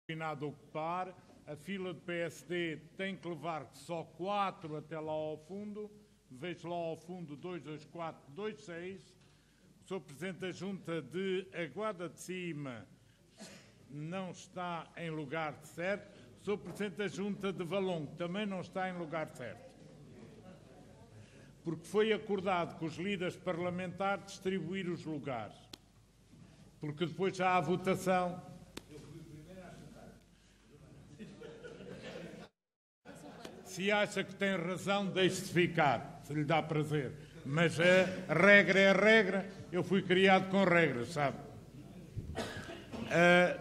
a ocupar. A fila do PSD tem que levar só 4 até lá ao fundo. Vejo lá ao fundo 22426. O Sr. Presidente da Junta de Aguada de Cima não está em lugar certo. O Sr. Presidente da Junta de Valongo também não está em lugar certo. Porque foi acordado com os líderes parlamentares distribuir os lugares. Porque depois já há votação. Se acha que tem razão, deixe-se ficar, se lhe dá prazer. Mas a regra é a regra, eu fui criado com regras, sabe?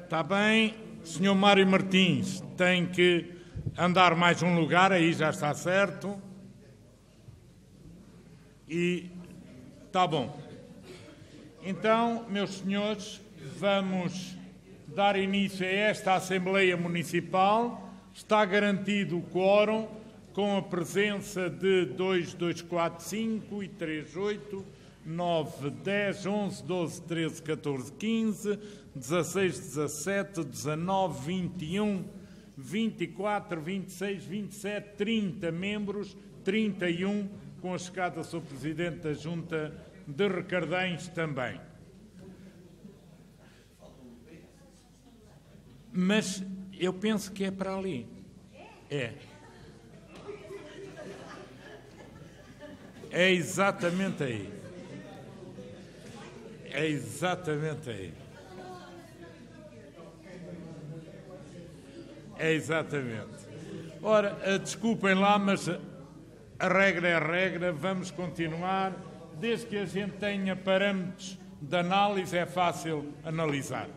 Está bem, Sr. Mário Martins tem que andar mais um lugar, aí já está certo. E está bom. Então, meus senhores, vamos dar início a esta Assembleia Municipal. Está garantido o quórum, com a presença de 2, 2, 4, 5 e 3, 8, 9, 10, 11, 12, 13, 14, 15, 16, 17, 19, 21, 24, 26, 27, 30 membros, 31, com a chegada do Sr. Presidente da Junta de Recardães também. Mas eu penso que é para ali. É. É exatamente aí. É exatamente aí. É exatamente. Ora, desculpem lá, mas a regra é a regra. Vamos continuar. Desde que a gente tenha parâmetros de análise, é fácil analisar.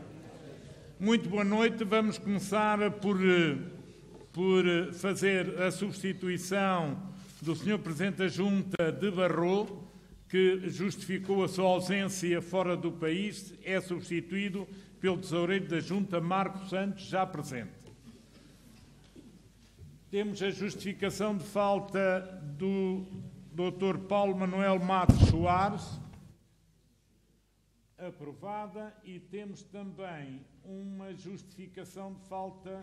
Muito boa noite. Vamos começar por fazer a substituição do Sr. Presidente da Junta de Barro, que justificou a sua ausência fora do país, é substituído pelo Tesoureiro da Junta, Marco Santos, já presente. Temos a justificação de falta do Dr. Paulo Manuel Matos Soares, aprovada, e temos também uma justificação de falta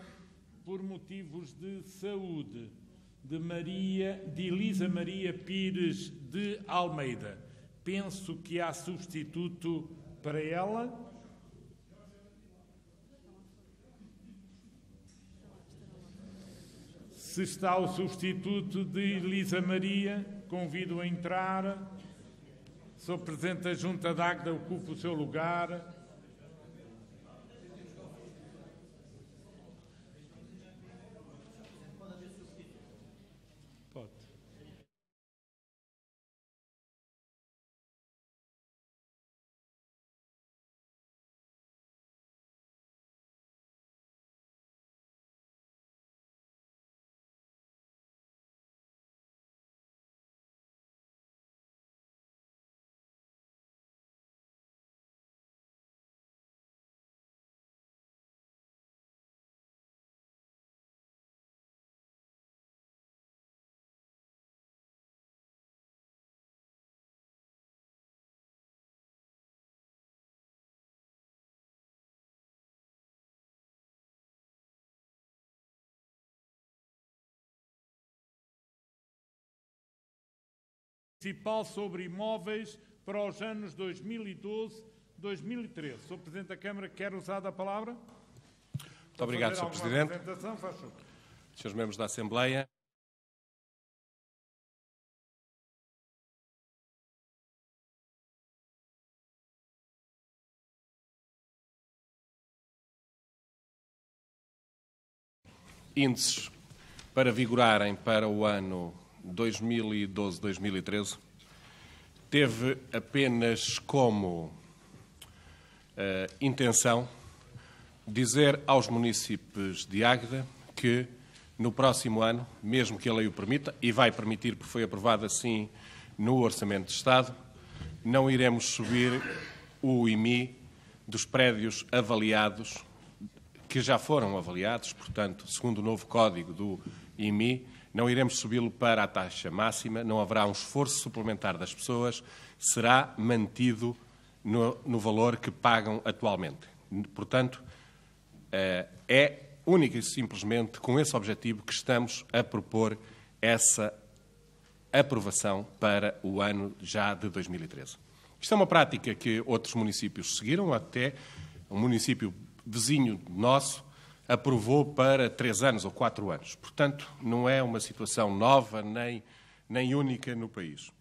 por motivos de saúde de Elisa Maria Pires de Almeida. Penso que há substituto para ela. Se está o substituto de Elisa Maria, convido a entrar. Sr. Presidente da Junta de Águeda, ocupa o seu lugar. Pode. Municipal sobre imóveis para os anos 2012-2013. Sr. Presidente da Câmara, quer usar a palavra? Muito obrigado, Sr. Presidente. Senhores membros da Assembleia. Índices para vigorarem para o ano 2012-2013, teve apenas como intenção dizer aos municípios de Águeda que no próximo ano, mesmo que a lei o permita, e vai permitir porque foi aprovado assim no Orçamento de Estado, não iremos subir o IMI dos prédios avaliados, que já foram avaliados, portanto, segundo o novo código do IMI, não iremos subi-lo para a taxa máxima, não haverá um esforço suplementar das pessoas, será mantido no valor que pagam atualmente. Portanto, é única e simplesmente com esse objetivo que estamos a propor essa aprovação para o ano já de 2013. Isto é uma prática que outros municípios seguiram, até um município vizinho nosso aprovou para 3 anos ou 4 anos. Portanto, não é uma situação nova nem única no país.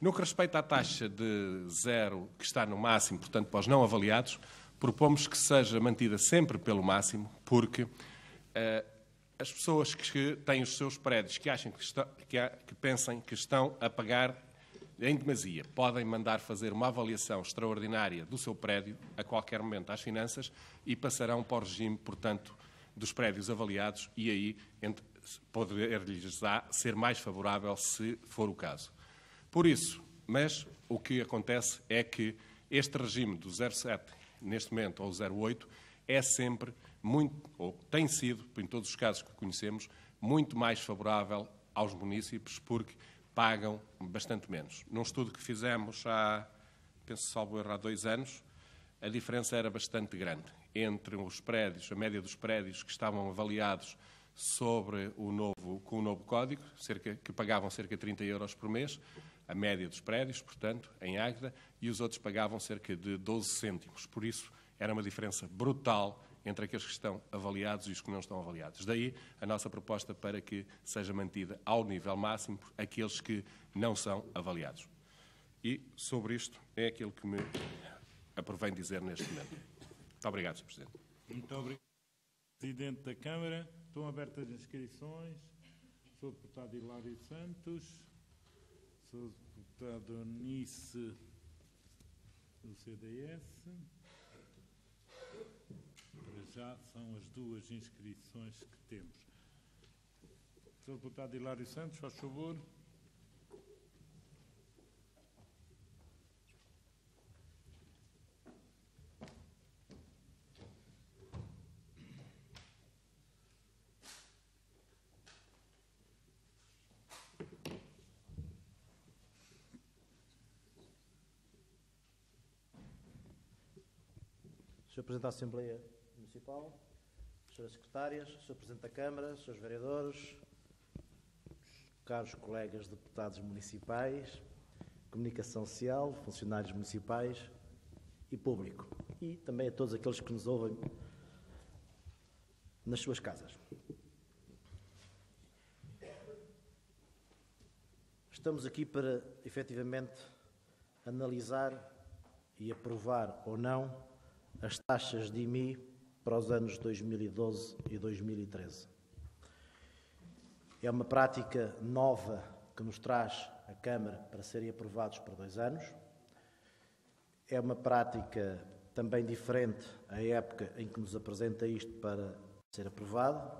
No que respeita à taxa de 0, que está no máximo, portanto, para os não avaliados, propomos que seja mantida sempre pelo máximo, porque as pessoas que têm os seus prédios, que pensem que estão a pagar em demasia, podem mandar fazer uma avaliação extraordinária do seu prédio a qualquer momento às finanças e passarão para o regime, portanto, dos prédios avaliados e aí poder-lhes ser mais favorável se for o caso. Por isso, mas o que acontece é que este regime do 0,7, neste momento, ou 0,8, é sempre muito, ou tem sido, em todos os casos que conhecemos, muito mais favorável aos municípios porque pagam bastante menos. Num estudo que fizemos penso salvo erro, há 2 anos, a diferença era bastante grande entre os prédios, a média dos prédios que estavam avaliados com o novo código, que pagavam cerca de 30 euros por mês, a média dos prédios, portanto, em Águeda, e os outros pagavam cerca de 12 cêntimos. Por isso, era uma diferença brutal entre aqueles que estão avaliados e os que não estão avaliados. Daí a nossa proposta para que seja mantida ao nível máximo aqueles que não são avaliados. E sobre isto é aquilo que me aprovém dizer neste momento. Muito obrigado, Sr. Presidente. Muito obrigado, Presidente da Câmara. Estão abertas as inscrições. Sou o deputado Hilário Santos. Sou o deputado Nice do CDS. Para já são as 2 inscrições que temos. Sou o deputado Hilário Santos, faz favor. Sr. Presidente da Assembleia Municipal, Sras. Secretárias, Sr. Presidente da Câmara, Srs. Vereadores, caros colegas deputados municipais, comunicação social, funcionários municipais e público, e também a todos aqueles que nos ouvem nas suas casas. Estamos aqui para, efetivamente, analisar e aprovar ou não as taxas de IMI para os anos 2012 e 2013. É uma prática nova que nos traz a Câmara para serem aprovados por 2 anos. É uma prática também diferente à época em que nos apresenta isto para ser aprovado.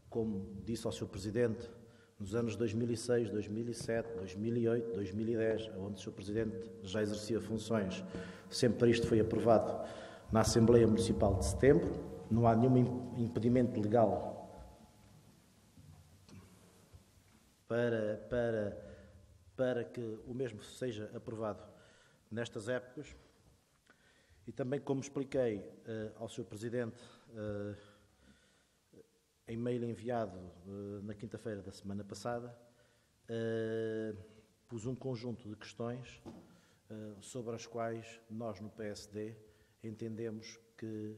Como disse ao Sr. Presidente, nos anos 2006, 2007, 2008, 2010, onde o Sr. Presidente já exercia funções, sempre isto foi aprovado na Assembleia Municipal de Setembro. Não há nenhum impedimento legal para que o mesmo seja aprovado nestas épocas. E também, como expliquei ao Sr. Presidente em mail enviado na quinta-feira da semana passada, pus um conjunto de questões sobre as quais nós no PSD entendemos que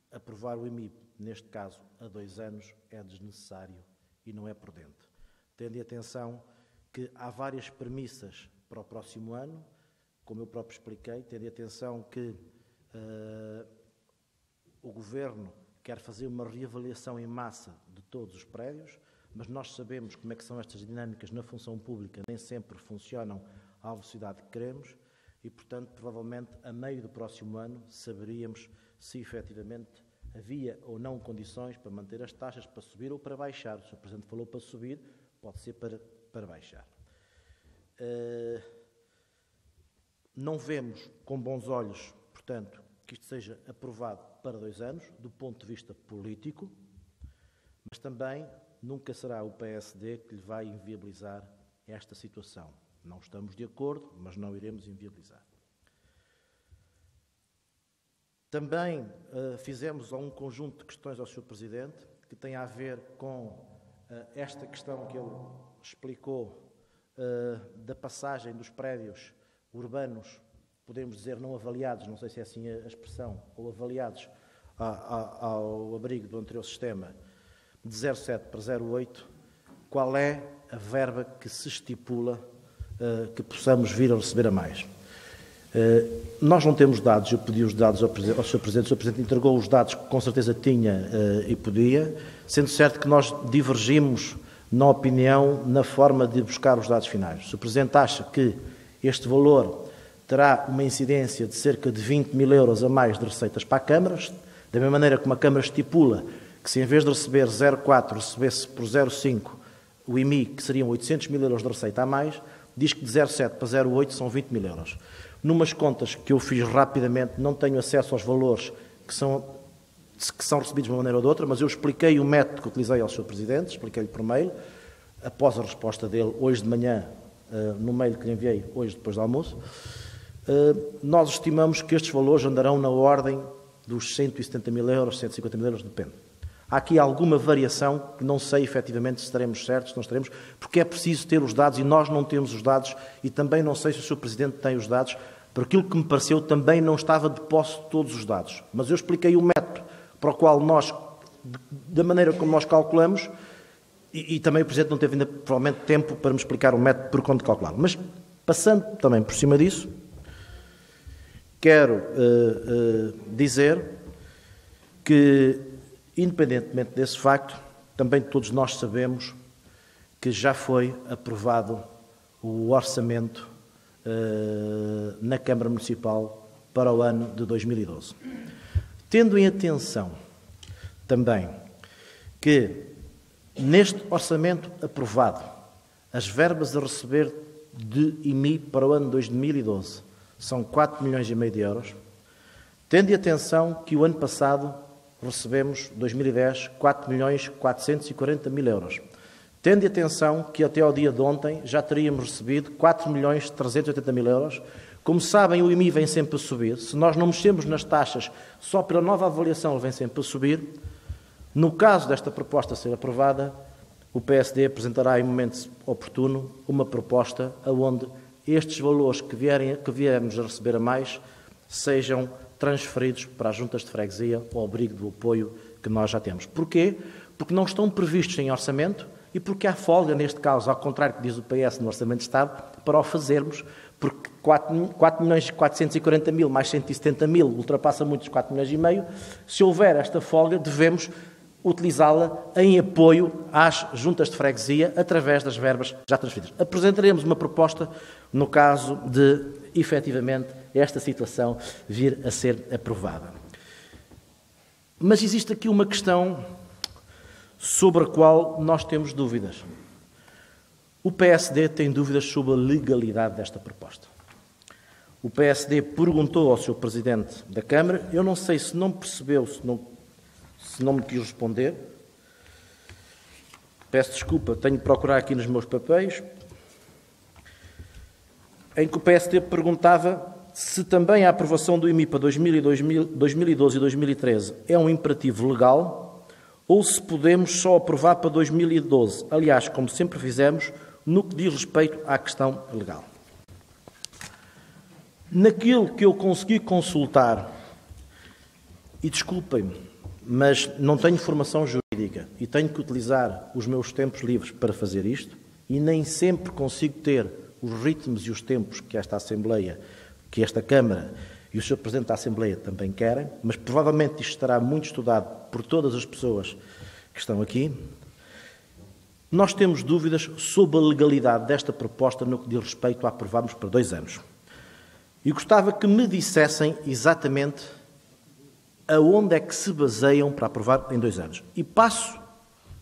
aprovar o IMI, neste caso a 2 anos, é desnecessário e não é prudente. Tendo em atenção que há várias premissas para o próximo ano, como eu próprio expliquei, tendo em atenção que o Governo quer fazer uma reavaliação em massa de todos os prédios, mas nós sabemos como é que são estas dinâmicas na função pública, nem sempre funcionam à velocidade que queremos e, portanto, provavelmente, a meio do próximo ano, saberíamos se efetivamente havia ou não condições para manter as taxas, para subir ou para baixar. O Sr. Presidente falou para subir, pode ser para baixar. Não vemos com bons olhos, portanto, que isto seja aprovado para 2 anos, do ponto de vista político, mas também nunca será o PSD que lhe vai inviabilizar esta situação. Não estamos de acordo, mas não iremos inviabilizar. Também fizemos um conjunto de questões ao Sr. Presidente que tem a ver com esta questão que ele explicou da passagem dos prédios urbanos, podemos dizer não avaliados, não sei se é assim a expressão, ou avaliados ao abrigo do anterior sistema, de 0,7 para 0,8, qual é a verba que se estipula que possamos vir a receber a mais. Nós não temos dados, eu pedi os dados ao Sr. Presidente, o Sr. Presidente entregou os dados que com certeza tinha e podia, sendo certo que nós divergimos na opinião, na forma de buscar os dados finais. O Sr. Presidente acha que este valor terá uma incidência de cerca de 20 mil euros a mais de receitas para a Câmara, da mesma maneira que uma Câmara estipula que se em vez de receber 0,4 recebesse por 0,5 o IMI, que seriam 800 mil euros de receita a mais, diz que de 0,7 para 0,8 são 20 mil euros. Numas contas que eu fiz rapidamente, não tenho acesso aos valores que são recebidos de uma maneira ou de outra, mas eu expliquei o método que utilizei ao Sr. Presidente, expliquei-lhe por mail, após a resposta dele, hoje de manhã, no mail que lhe enviei, hoje depois do almoço. Nós estimamos que estes valores andarão na ordem dos 170 mil euros, 150 mil euros, depende. Há aqui alguma variação que não sei efetivamente se estaremos certos, se não estaremos, porque é preciso ter os dados e nós não temos os dados e também não sei se o Sr. Presidente tem os dados. Por aquilo que me pareceu, também não estava de posse de todos os dados. Mas eu expliquei o método para o qual nós, da maneira como nós calculamos, e também o Presidente não teve ainda, provavelmente, tempo para me explicar o método por quanto calcular. Mas, passando também por cima disso, quero dizer que, independentemente desse facto, também todos nós sabemos que já foi aprovado o orçamento na Câmara Municipal para o ano de 2012. Tendo em atenção também que neste orçamento aprovado as verbas a receber de IMI para o ano de 2012 são 4 milhões e meio de euros, tendo em atenção que o ano passado recebemos, 2010, 4 milhões 440 mil euros. Tendo em atenção que até ao dia de ontem já teríamos recebido 4 milhões 380 mil euros. Como sabem, o IMI vem sempre a subir. Se nós não mexemos nas taxas, só pela nova avaliação ele vem sempre a subir. No caso desta proposta ser aprovada, o PSD apresentará em momento oportuno uma proposta onde estes valores que viermos a receber a mais sejam transferidos para as juntas de freguesia ao abrigo do apoio que nós já temos. Porquê? Porque não estão previstos em orçamento e porque há folga, neste caso, ao contrário do que diz o PS no Orçamento de Estado, para o fazermos, porque 4 milhões e 440 mil mais 170 mil ultrapassa muito os 4 milhões e meio. Se houver esta folga, devemos utilizá-la em apoio às juntas de freguesia através das verbas já transferidas. Apresentaremos uma proposta no caso de, efetivamente, esta situação vir a ser aprovada. Mas existe aqui uma questão sobre a qual nós temos dúvidas. O PSD tem dúvidas sobre a legalidade desta proposta. O PSD perguntou ao Sr. Presidente da Câmara, eu não sei se não percebeu, se não me quis responder. Peço desculpa, tenho de procurar aqui nos meus papéis, em que o PSD perguntava se também a aprovação do IMI para 2012 e 2013 é um imperativo legal ou se podemos só aprovar para 2012. Aliás, como sempre fizemos, no que diz respeito à questão legal. Naquilo que eu consegui consultar, e desculpem-me, mas não tenho formação jurídica e tenho que utilizar os meus tempos livres para fazer isto e nem sempre consigo ter os ritmos e os tempos que esta Assembleia, que esta Câmara e o Sr. Presidente da Assembleia também querem, mas provavelmente isto estará muito estudado por todas as pessoas que estão aqui. Nós temos dúvidas sobre a legalidade desta proposta no que diz respeito a aprovarmos para 2 anos. E gostava que me dissessem exatamente aonde é que se baseiam para aprovar em 2 anos. E passo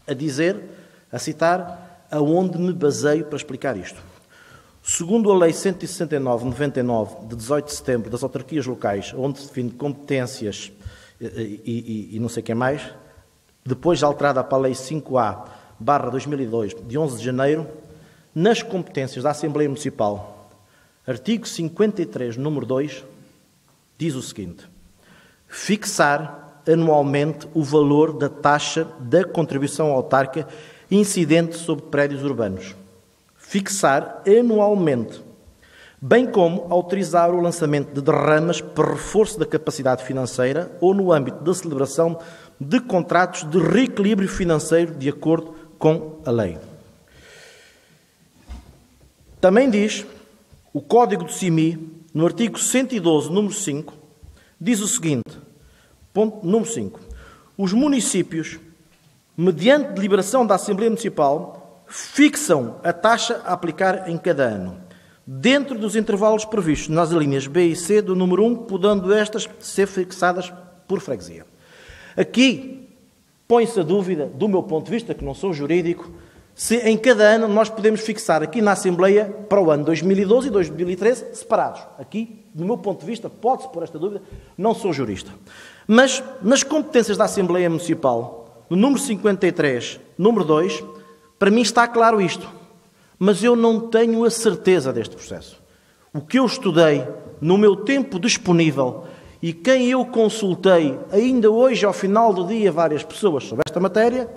a dizer, a citar, aonde me baseio para explicar isto. Segundo a Lei 169/99, de 18 de setembro, das autarquias locais, onde se define competências e não sei o que mais, depois alterada para a Lei 5A/2002, de 11 de janeiro, nas competências da Assembleia Municipal, artigo 53, número 2, diz o seguinte: fixar anualmente o valor da taxa da contribuição autárquica incidente sobre prédios urbanos. Fixar anualmente, bem como autorizar o lançamento de derramas para reforço da capacidade financeira ou no âmbito da celebração de contratos de reequilíbrio financeiro de acordo com a lei. Também diz o Código do CIMI, no artigo 112, número 5, diz o seguinte, ponto número 5, os municípios, mediante deliberação da Assembleia Municipal, fixam a taxa a aplicar em cada ano, dentro dos intervalos previstos nas linhas B e C do número 1, podendo estas ser fixadas por freguesia. Aqui põe-se a dúvida, do meu ponto de vista, que não sou jurídico, se em cada ano nós podemos fixar aqui na Assembleia para o ano 2012 e 2013 separados. Aqui, do meu ponto de vista, pode-se pôr esta dúvida, não sou jurista. Mas nas competências da Assembleia Municipal, no número 53, número 2, para mim está claro isto. Mas eu não tenho a certeza deste processo. O que eu estudei no meu tempo disponível e quem eu consultei ainda hoje, ao final do dia, várias pessoas sobre esta matéria,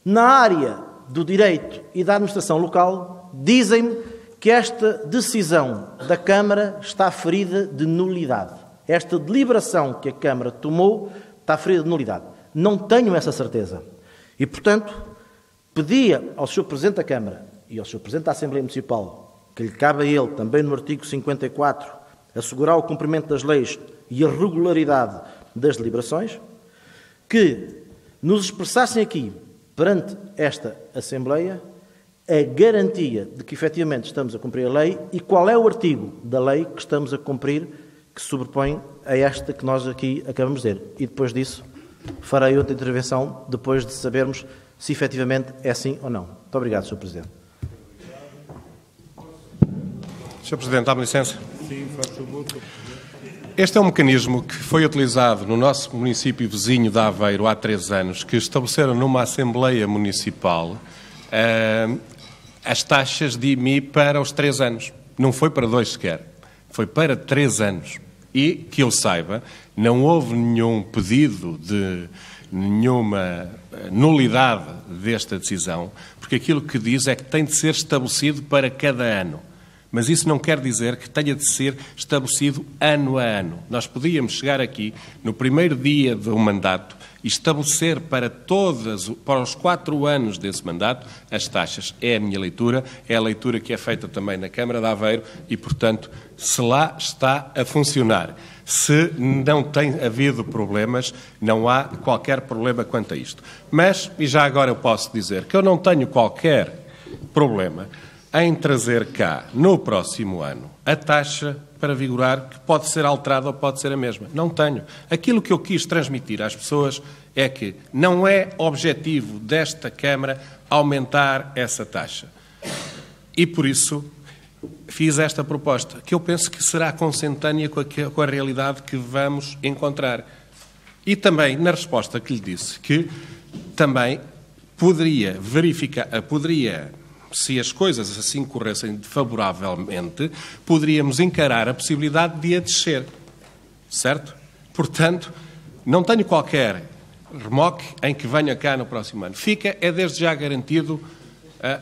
na área do direito e da administração local, dizem-me que esta decisão da Câmara está ferida de nulidade. Esta deliberação que a Câmara tomou está ferida de nulidade. Não tenho essa certeza. E, portanto, pedia ao Sr. Presidente da Câmara e ao Sr. Presidente da Assembleia Municipal, que lhe cabe a ele, também no artigo 54, assegurar o cumprimento das leis e a regularidade das deliberações, que nos expressassem aqui, perante esta Assembleia, a garantia de que efetivamente estamos a cumprir a lei e qual é o artigo da lei que estamos a cumprir que se sobrepõe a esta que nós aqui acabamos de dizer. E depois disso farei outra intervenção, depois de sabermos se efetivamente é assim ou não. Muito obrigado, Sr. Presidente. Sr. Presidente, dá-me licença. Sim, faz favor. Este é um mecanismo que foi utilizado no nosso município vizinho de Aveiro há 3 anos, que estabeleceram numa Assembleia Municipal as taxas de IMI para os 3 anos. Não foi para 2 sequer, foi para 3 anos. E, que eu saiba, não houve nenhum pedido de nenhuma nulidade desta decisão, porque aquilo que diz é que tem de ser estabelecido para cada ano. Mas isso não quer dizer que tenha de ser estabelecido ano a ano. Nós podíamos chegar aqui, no primeiro dia do mandato, e estabelecer para os 4 anos desse mandato as taxas. É a minha leitura, é a leitura que é feita também na Câmara de Aveiro e, portanto, se lá está a funcionar, se não tem havido problemas, não há qualquer problema quanto a isto. Mas, e já agora eu posso dizer que eu não tenho qualquer problema em trazer cá, no próximo ano, a taxa para vigorar, que pode ser alterada ou pode ser a mesma. Não tenho. Aquilo que eu quis transmitir às pessoas é que não é objetivo desta Câmara aumentar essa taxa. E, por isso, fiz esta proposta, que eu penso que será consentânea com a realidade que vamos encontrar. E também, na resposta que lhe disse, que também poderia se as coisas assim corressem favoravelmente, poderíamos encarar a possibilidade de a descer. Certo? Portanto, não tenho qualquer remoque em que venha cá no próximo ano. Fica, é desde já garantido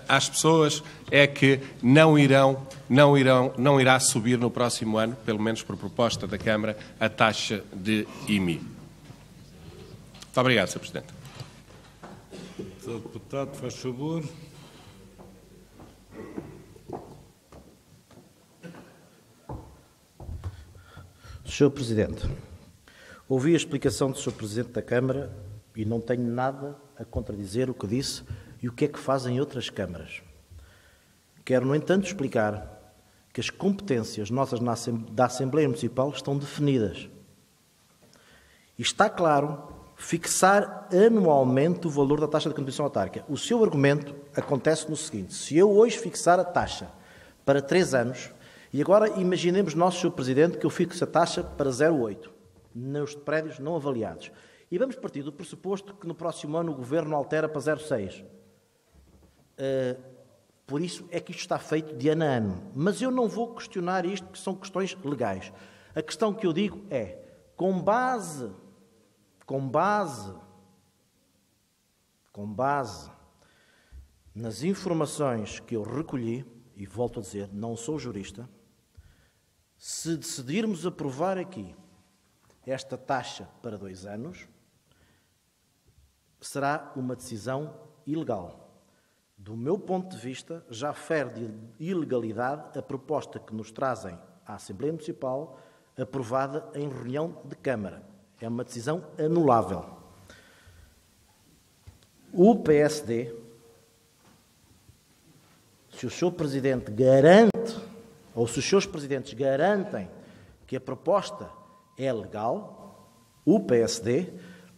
às pessoas, é que não irá subir no próximo ano, pelo menos por proposta da Câmara, a taxa de IMI. Muito obrigado, Sr. Presidente. Sr. Deputado, faz favor. Sr. Presidente, ouvi a explicação do Sr. Presidente da Câmara e não tenho nada a contradizer o que disse e o que é que fazem outras câmaras. Quero, no entanto, explicar que as competências nossas da Assembleia Municipal estão definidas. E está claro fixar anualmente o valor da taxa de contribuição autárquica. O seu argumento acontece no seguinte: se eu hoje fixar a taxa para 3 anos, e agora imaginemos nós, Sr. Presidente, que eu fixo a taxa para 0,8 nos prédios não avaliados. E vamos partir do pressuposto que no próximo ano o Governo altera para 0,6. Por isso é que isto está feito de ano a ano. Mas eu não vou questionar isto, que são questões legais. A questão que eu digo é, com base nas informações que eu recolhi, e volto a dizer, não sou jurista, se decidirmos aprovar aqui esta taxa para 2 anos, será uma decisão ilegal. Do meu ponto de vista, já fere de ilegalidade a proposta que nos trazem à Assembleia Municipal, aprovada em reunião de Câmara. É uma decisão anulável. O PSD, se o Sr. Presidente garante, ou se os seus presidentes garantem que a proposta é legal, o PSD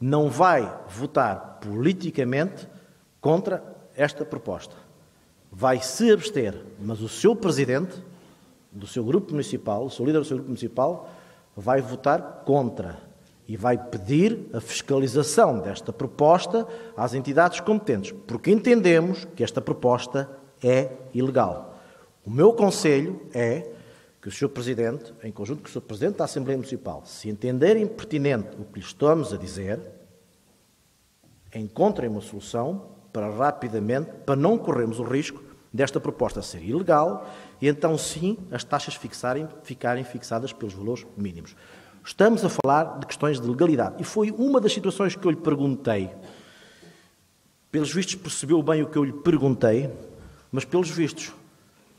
não vai votar politicamente contra esta proposta. Vai se abster, mas o seu presidente do seu grupo municipal, o seu líder do seu grupo municipal, vai votar contra e vai pedir a fiscalização desta proposta às entidades competentes, porque entendemos que esta proposta é ilegal. O meu conselho é que o Sr. Presidente, em conjunto com o Sr. Presidente da Assembleia Municipal, se entenderem pertinente o que lhe estamos a dizer, encontrem uma solução para rapidamente, para não corrermos o risco desta proposta ser ilegal e então sim as taxas ficarem fixadas pelos valores mínimos. Estamos a falar de questões de legalidade e foi uma das situações que eu lhe perguntei. Pelos vistos percebeu bem o que eu lhe perguntei, mas pelos vistos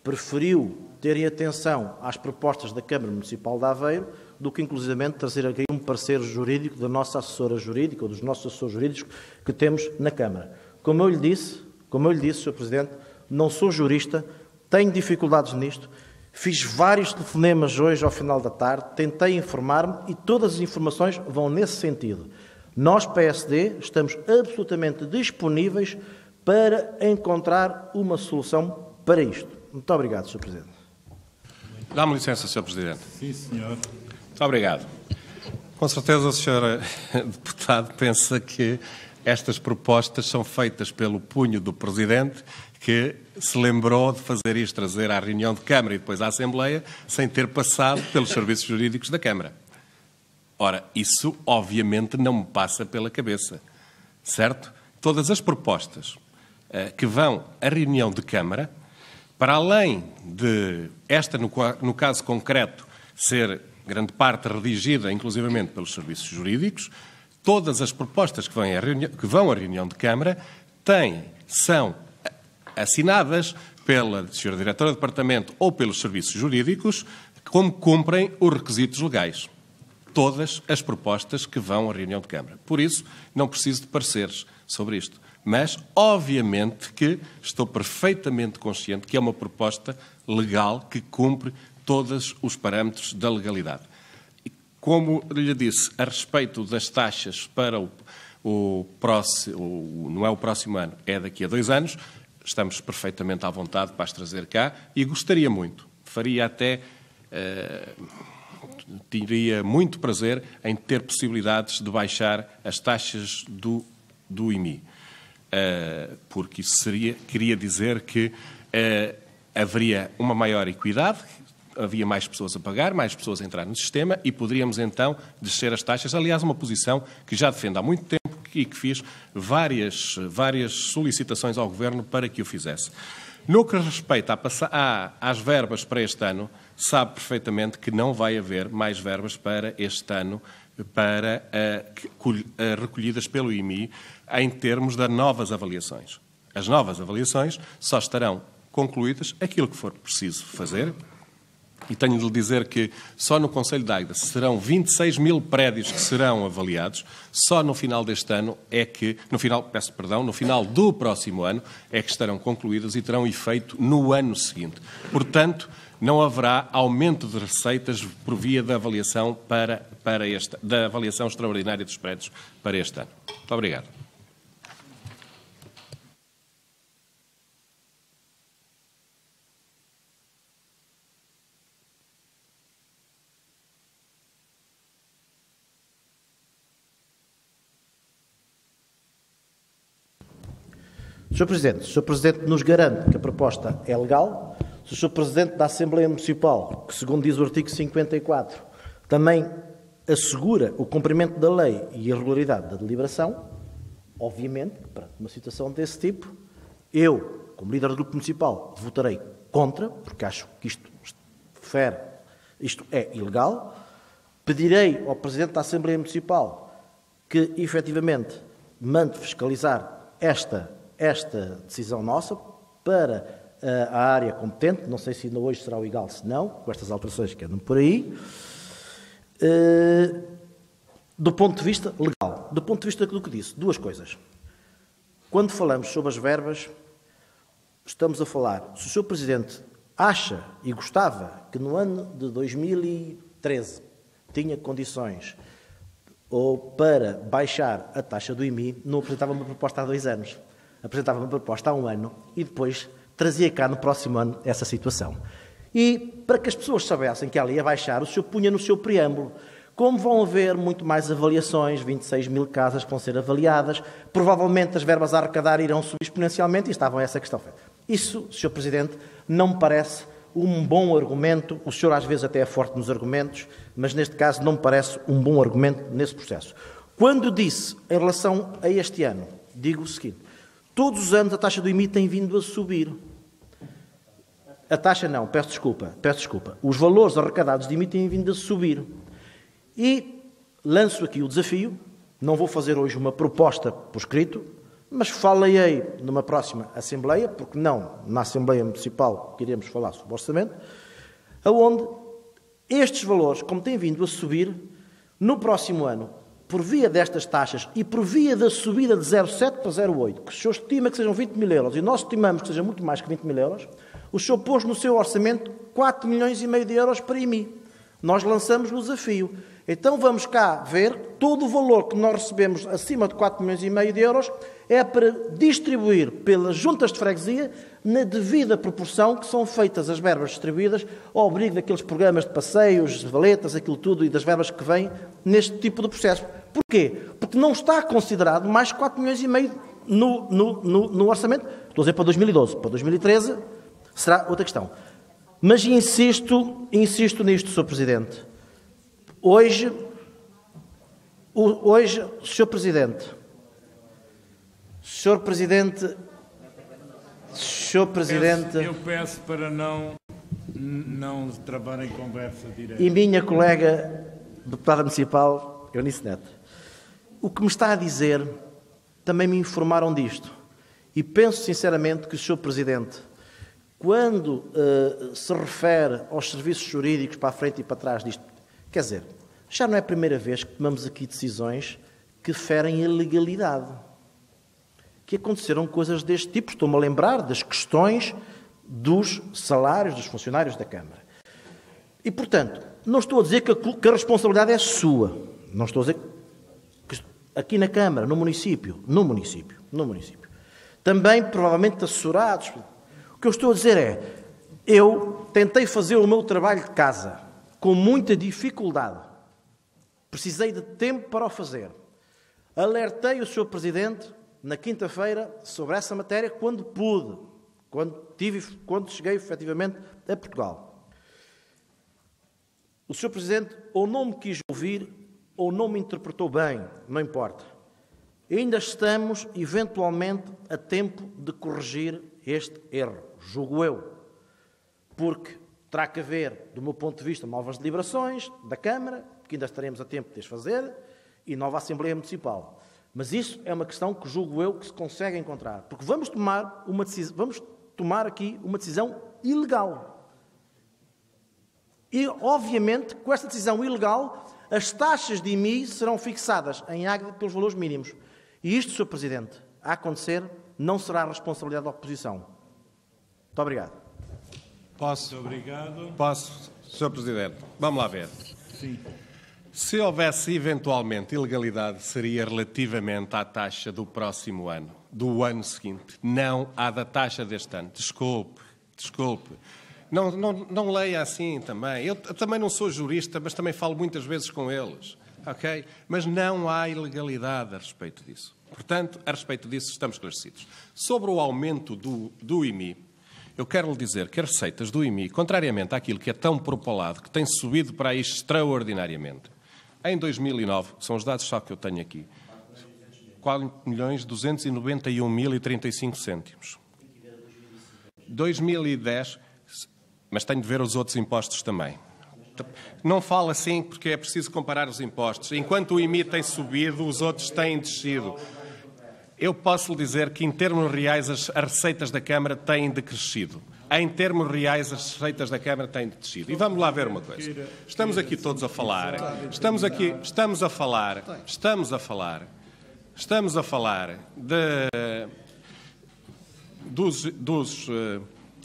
preferiu terem atenção às propostas da Câmara Municipal de Aveiro do que inclusivamente trazer aqui um parecer jurídico da nossa assessora jurídica ou dos nossos assessores jurídicos que temos na Câmara. Como eu lhe disse, Sr. Presidente, não sou jurista, tenho dificuldades nisto, fiz vários telefonemas hoje ao final da tarde, tentei informar-me e todas as informações vão nesse sentido. Nós, PSD, estamos absolutamente disponíveis para encontrar uma solução para isto. Muito obrigado, Sr. Presidente. Dá-me licença, Sr. Presidente. Sim, senhor. Muito obrigado. Com certeza o Sr. Deputado pensa que estas propostas são feitas pelo punho do Presidente, que se lembrou de fazer isto, trazer à reunião de Câmara e depois à Assembleia, sem ter passado pelos serviços jurídicos da Câmara. Ora, isso obviamente não me passa pela cabeça, certo? Todas as propostas que vão à reunião de Câmara, para além de esta, no caso concreto, ser grande parte redigida, inclusivamente pelos serviços jurídicos, todas as propostas que vão à reunião de Câmara são assinadas pela Sra. Diretora do Departamento ou pelos serviços jurídicos, como cumprem os requisitos legais. Todas as propostas que vão à reunião de Câmara. Por isso, não preciso de pareceres sobre isto. Mas, obviamente, que estou perfeitamente consciente que é uma proposta legal que cumpre todos os parâmetros da legalidade. E, como lhe disse, a respeito das taxas para o próximo, não é o próximo ano, é daqui a 2 anos, estamos perfeitamente à vontade para as trazer cá e gostaria muito, faria até, teria muito prazer em ter possibilidades de baixar as taxas do IMI. Porque isso queria dizer que haveria uma maior equidade, havia mais pessoas a pagar, mais pessoas a entrar no sistema e poderíamos então descer as taxas. Aliás, uma posição que já defendo há muito tempo e que fiz várias solicitações ao Governo para que o fizesse. No que respeita às verbas para este ano, sabe perfeitamente que não vai haver mais verbas para este ano recolhidas pelo IMI em termos de novas avaliações. As novas avaliações só estarão concluídas aquilo que for preciso fazer. E tenho de lhe dizer que só no Concelho de Águeda serão 26 mil prédios que serão avaliados. Só no final deste ano no final do próximo ano é que estarão concluídas e terão efeito no ano seguinte. Portanto, não haverá aumento de receitas por via da avaliação da avaliação extraordinária dos prédios para este ano. Muito obrigado. Sr. Presidente, se o Sr. Presidente nos garante que a proposta é legal, se o Sr. Presidente da Assembleia Municipal, que segundo diz o artigo 54, também assegura o cumprimento da lei e a regularidade da deliberação, obviamente, para uma situação desse tipo, eu, como líder do Grupo Municipal, votarei contra, porque acho que isto é ilegal. Pedirei ao Presidente da Assembleia Municipal que, efetivamente, mande fiscalizar esta decisão nossa para a área competente. Não sei se ainda hoje será o IGAL, se não, com estas alterações que andam por aí. Do ponto de vista legal, do ponto de vista do que disse, duas coisas. Quando falamos sobre as verbas, estamos a falar, se o Sr. Presidente acha e gostava que no ano de 2013 tinha condições ou para baixar a taxa do IMI, não apresentava uma proposta há 2 anos. Apresentava uma proposta há 1 ano e depois trazia cá no próximo ano essa situação. E para que as pessoas soubessem que ela ia baixar, o senhor punha no seu preâmbulo. Como vão haver muito mais avaliações, 26 mil casas que vão ser avaliadas, provavelmente as verbas a arrecadar irão subir exponencialmente e estavam essa questão feita. Isso, Sr. Presidente, não me parece um bom argumento. O senhor às vezes até é forte nos argumentos, mas neste caso não me parece um bom argumento nesse processo. Quando disse em relação a este ano, digo o seguinte: todos os anos a taxa do IMI tem vindo a subir. A taxa não, peço desculpa. Os valores arrecadados de IMI têm vindo a subir. E lanço aqui o desafio, não vou fazer hoje uma proposta por escrito, mas falarei numa próxima Assembleia, porque não na Assembleia Municipal que iremos falar sobre o orçamento, onde estes valores, como têm vindo a subir, no próximo ano, por via destas taxas e por via da subida de 0,7 para 0,8, que o senhor estima que sejam 20 mil euros e nós estimamos que seja muito mais que 20 mil euros, o senhor pôs no seu orçamento 4,5 milhões de euros para IMI. Nós lançamos o desafio. Então vamos cá ver, todo o valor que nós recebemos acima de 4,5 milhões de euros é para distribuir pelas juntas de freguesia na devida proporção que são feitas as verbas distribuídas ao abrigo daqueles programas de passeios, valetas, aquilo tudo e das verbas que vêm neste tipo de processo. Porquê? Porque não está considerado mais 4,5 milhões no orçamento. Estou a dizer para 2012. Para 2013 será outra questão. Mas insisto nisto, Sr. Presidente. Hoje, Sr. Presidente, eu peço para não travar em conversa direta. E minha colega deputada municipal, Eunice Neto, o que me está a dizer, também me informaram disto. E penso sinceramente que o Sr. Presidente, quando se refere aos serviços jurídicos para a frente e para trás disto, quer dizer, já não é a primeira vez que tomamos aqui decisões que ferem a legalidade. Que aconteceram coisas deste tipo. Estou-me a lembrar das questões dos salários dos funcionários da Câmara. E, portanto, não estou a dizer que a responsabilidade é sua. Não estou a dizer que aqui na Câmara, no município. Também, provavelmente, assessorados. O que eu estou a dizer é, eu tentei fazer o meu trabalho de casa com muita dificuldade. Precisei de tempo para o fazer. Alertei o Sr. Presidente na quinta-feira sobre essa matéria quando pude, quando cheguei efetivamente a Portugal. O Sr. Presidente ou não me quis ouvir ou não me interpretou bem, não importa. Ainda estamos, eventualmente, a tempo de corrigir este erro, julgo eu, porque terá que haver, do meu ponto de vista, novas deliberações da Câmara, que ainda estaremos a tempo de as fazer, e nova Assembleia Municipal. Mas isso é uma questão que julgo eu que se consegue encontrar. Porque vamos tomar aqui uma decisão ilegal. E, obviamente, com esta decisão ilegal, as taxas de IMI serão fixadas em Águeda pelos valores mínimos. E isto, Sr. Presidente, a acontecer, não será a responsabilidade da oposição. Muito obrigado. Posso? Muito obrigado. Posso, Sr. Presidente? Vamos lá ver. Sim. Se houvesse eventualmente ilegalidade, seria relativamente à taxa do próximo ano, do ano seguinte, não à da taxa deste ano. Desculpe. Não leia assim também. Eu também não sou jurista, mas também falo muitas vezes com eles, ok? Mas não há ilegalidade a respeito disso. Portanto, a respeito disso estamos esclarecidos. Sobre o aumento do IMI, eu quero lhe dizer que as receitas do IMI, contrariamente àquilo que é tão propalado, que tem subido para aí extraordinariamente, Em 2009, são os dados só que eu tenho aqui, 4.291.035 cêntimos. 2010, mas tenho de ver os outros impostos também. Não falo assim porque é preciso comparar os impostos. Enquanto o IMI tem subido, os outros têm descido. Eu posso lhe dizer que, em termos reais, as receitas da Câmara têm decrescido. Em termos reais, as receitas da Câmara têm descido. E vamos lá ver uma coisa. Estamos aqui todos a falar. Estamos a falar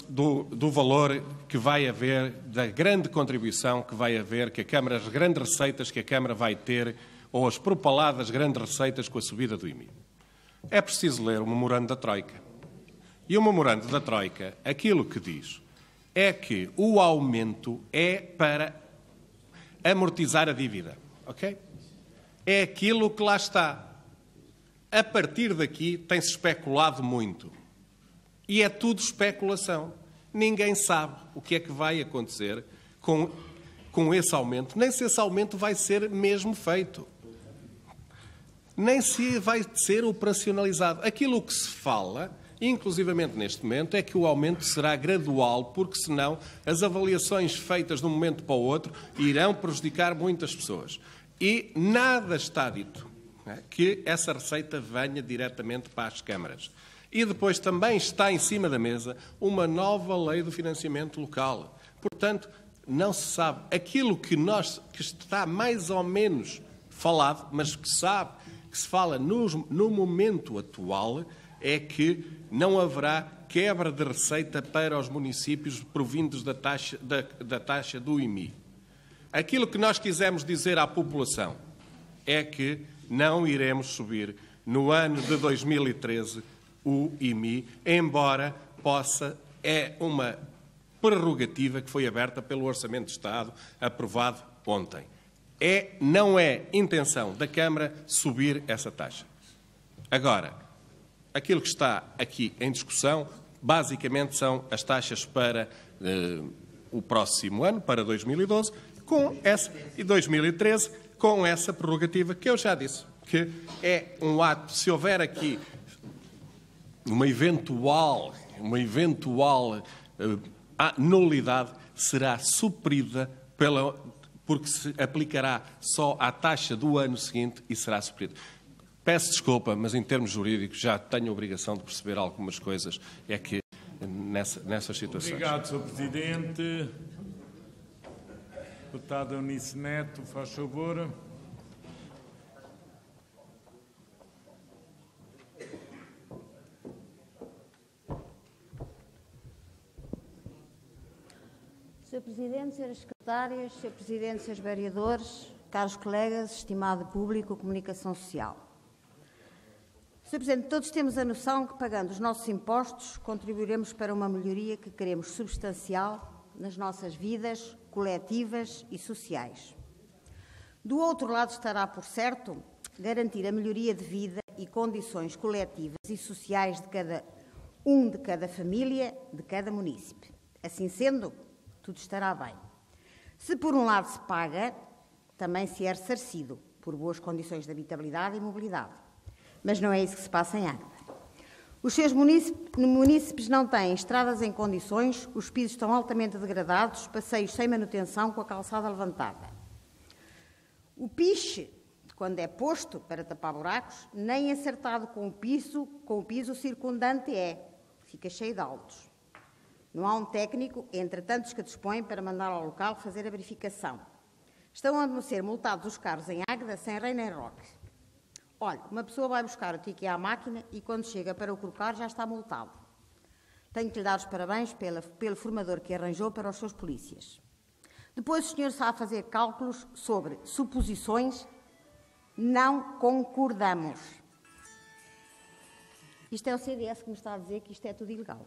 do valor que vai haver, da grande contribuição que vai haver, que a Câmara, as grandes receitas que a Câmara vai ter, ou as propaladas grandes receitas com a subida do IMI. É preciso ler o memorando da Troika. E o memorando da Troika, aquilo que diz é que o aumento é para amortizar a dívida. Ok? É aquilo que lá está. A partir daqui tem-se especulado muito. E é tudo especulação. Ninguém sabe o que é que vai acontecer com esse aumento, nem se esse aumento vai ser mesmo feito. Nem se vai ser operacionalizado. Aquilo que se fala, inclusivamente neste momento, é que o aumento será gradual, porque senão as avaliações feitas de um momento para o outro irão prejudicar muitas pessoas. E nada está dito, né, que essa receita venha diretamente para as câmaras. E depois também está em cima da mesa uma nova lei do financiamento local. Portanto, não se sabe. Aquilo que está mais ou menos falado, mas que se fala no momento atual, é que não haverá quebra de receita para os municípios provindos da taxa do IMI. Aquilo que nós quisemos dizer à população é que não iremos subir no ano de 2013 o IMI, embora é uma prerrogativa que foi aberta pelo Orçamento de Estado, aprovado ontem. Não é intenção da Câmara subir essa taxa. Agora, aquilo que está aqui em discussão, basicamente são as taxas para o próximo ano, para 2012, e 2013, com essa prerrogativa que eu já disse, que é um ato, se houver aqui uma eventual nulidade, será suprida porque se aplicará só à taxa do ano seguinte e será suprida. Peço desculpa, mas em termos jurídicos já tenho a obrigação de perceber algumas coisas, é que nessas situações. Obrigado, Sr. Presidente. Deputada Eunice Neto, faz favor. Sr. Presidente, Sras. Secretárias, Sr. Presidente, Srs. Vereadores, caros colegas, estimado público, comunicação social. Sr. Presidente, todos temos a noção que, pagando os nossos impostos, contribuiremos para uma melhoria que queremos substancial nas nossas vidas coletivas e sociais. Do outro lado estará, por certo, garantir a melhoria de vida e condições coletivas e sociais de cada família, de cada município. Assim sendo, tudo estará bem. Se por um lado se paga, também se é ressarcido por boas condições de habitabilidade e mobilidade. Mas não é isso que se passa em Águeda. Os seus munícipes não têm estradas em condições, os pisos estão altamente degradados, passeios sem manutenção com a calçada levantada. O piche, quando é posto para tapar buracos, nem acertado com o piso circundante fica cheio de altos. Não há um técnico, entre tantos que dispõe, para mandar ao local fazer a verificação. Estão a ser multados os carros em Águeda sem rei nem roque. Olha, uma pessoa vai buscar o ticket à máquina e quando chega para o colocar já está multado. Tenho que lhe dar os parabéns pelo formador que arranjou para os seus polícias. Depois o senhor está a fazer cálculos sobre suposições. Não concordamos. Isto é o CDS que me está a dizer que isto é tudo ilegal.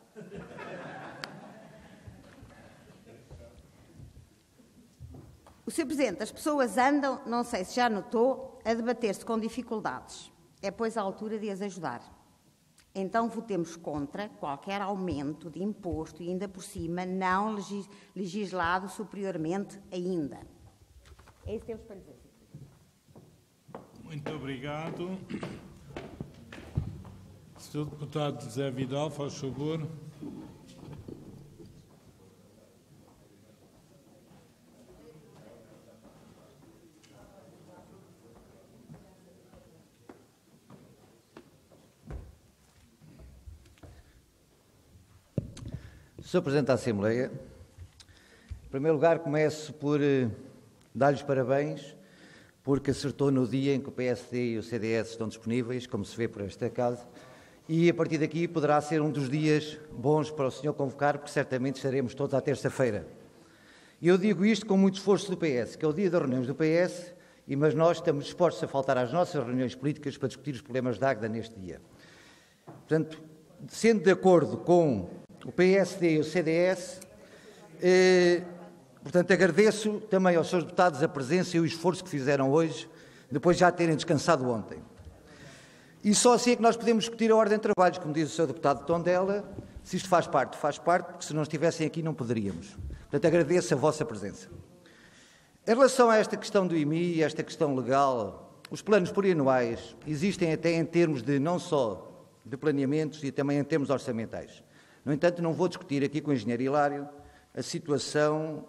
O Sr. Presidente, as pessoas andam, não sei se já notou, a debater-se com dificuldades. É, pois, a altura de as ajudar. Então, votemos contra qualquer aumento de imposto e, ainda por cima, não legislado superiormente ainda. É isso que temos para dizer. Muito obrigado. Sr. Deputado José Vidal, faz favor. Sr. Presidente da Assembleia, em primeiro lugar começo por dar-lhes parabéns porque acertou no dia em que o PSD e o CDS estão disponíveis, como se vê por esta casa, e a partir daqui poderá ser um dos dias bons para o senhor convocar, porque certamente estaremos todos à terça-feira. E eu digo isto com muito esforço do PS, que é o dia das reuniões do PS, mas nós estamos dispostos a faltar às nossas reuniões políticas para discutir os problemas da Águeda neste dia. Portanto, sendo de acordo com o PSD e o CDS, portanto, agradeço também aos seus deputados a presença e o esforço que fizeram hoje, depois de já terem descansado ontem. E só assim é que nós podemos discutir a ordem de trabalhos, como diz o seu deputado Tondela, se isto faz parte, porque se não estivessem aqui não poderíamos. Portanto, agradeço a vossa presença. Em relação a esta questão do IMI, esta questão legal, os planos plurianuais existem até em termos de não só de planeamentos e também em termos orçamentais. No entanto, não vou discutir aqui com o engenheiro Hilário a situação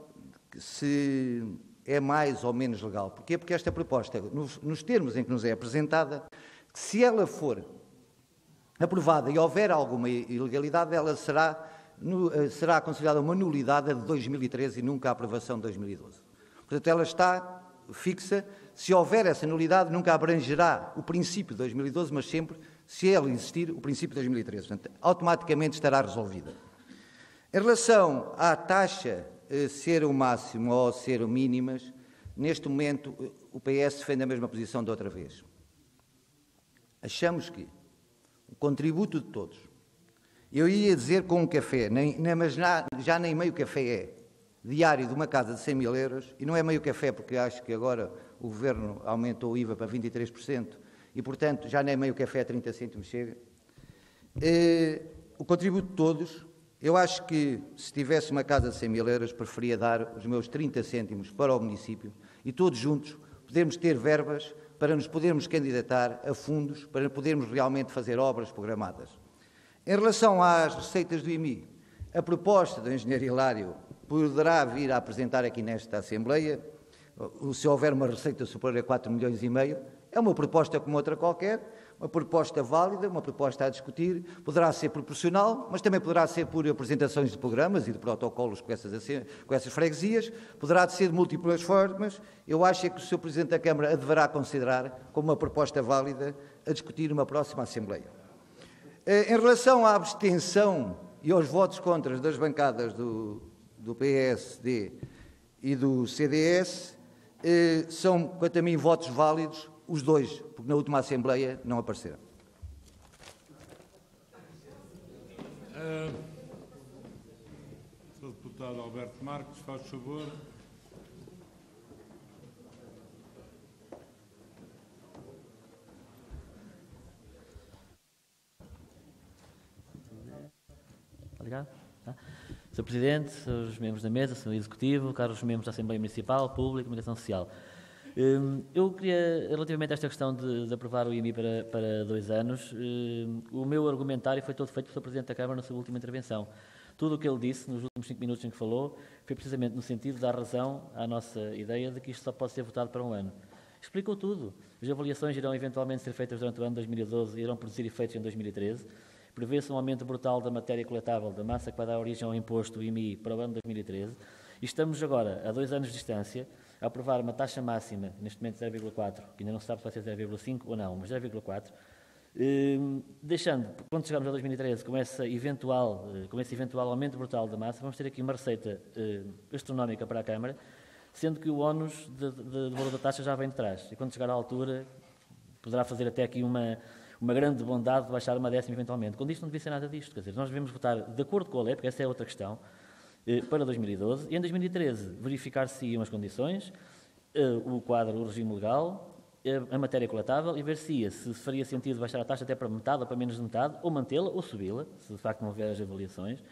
se é mais ou menos legal. Porquê? Porque esta proposta, nos termos em que nos é apresentada, se ela for aprovada e houver alguma ilegalidade, ela será considerada uma nulidade de 2013 e nunca a aprovação de 2012. Portanto, ela está fixa. Se houver essa nulidade, nunca abrangerá o princípio de 2012, mas sempre, se ela existir, o princípio de 2013. Portanto, automaticamente estará resolvida. Em relação à taxa ser o máximo ou ser o mínimas, neste momento o PS defende a mesma posição de outra vez. Achamos que o contributo de todos, eu ia dizer com um café, mas já nem meio café é, diário de uma casa de 100 mil euros, e não é meio café porque acho que agora o Governo aumentou o IVA para 23% e, portanto, já nem meio café a 30 cêntimos chega. O contributo de todos, eu acho que se tivesse uma casa de 100 mil euros, preferia dar os meus 30 cêntimos para o município e todos juntos podermos ter verbas para nos podermos candidatar a fundos, para podermos realmente fazer obras programadas. Em relação às receitas do IMI, a proposta do engenheiro Hilário poderá vir a apresentar aqui nesta Assembleia, se houver uma receita superior a 4,5 milhões, é uma proposta como outra qualquer, uma proposta válida, uma proposta a discutir, poderá ser proporcional, mas também poderá ser por apresentações de programas e de protocolos com essas freguesias, poderá ser de múltiplas formas. Eu acho que o Sr. Presidente da Câmara a deverá considerar como uma proposta válida a discutir numa próxima Assembleia. Em relação à abstenção e aos votos contra das bancadas do PSD e do CDS, são, quanto a mim, votos válidos, os dois, porque na última Assembleia não apareceram. Sr. Deputado Alberto Marques, faz favor. Obrigado. Sr. Presidente, Srs. membros da mesa, Sr. Executivo, caros membros da Assembleia Municipal, Pública e Comunicação Social. Eu queria, relativamente a esta questão de aprovar o IMI para 2 anos, o meu argumentário foi todo feito pelo Sr. Presidente da Câmara na sua última intervenção. Tudo o que ele disse nos últimos 5 minutos em que falou foi precisamente no sentido de dar razão à nossa ideia de que isto só pode ser votado para 1 ano. Explicou tudo. As avaliações irão eventualmente ser feitas durante o ano de 2012 e irão produzir efeitos em 2013. Prevê-se um aumento brutal da matéria coletável da massa que vai dar origem ao imposto IMI para o ano de 2013. E estamos agora, a 2 anos de distância, a aprovar uma taxa máxima, neste momento 0,4, que ainda não se sabe se vai ser 0,5 ou não, mas 0,4, deixando, quando chegarmos a 2013, com esse eventual aumento brutal da massa, vamos ter aqui uma receita astronómica para a Câmara, sendo que o ónus do valor da taxa já vem de trás. E quando chegar à altura, poderá fazer até aqui uma grande bondade de baixar uma décima eventualmente. Quando isto não devia ser nada disto, quer dizer, nós devemos votar de acordo com a lei, porque essa é outra questão, para 2012, e em 2013 verificar-se as condições, o quadro, o regime legal, a matéria coletável, e ver se faria sentido baixar a taxa até para metade ou para menos de metade, ou mantê-la ou subi-la, se de facto não houver as avaliações.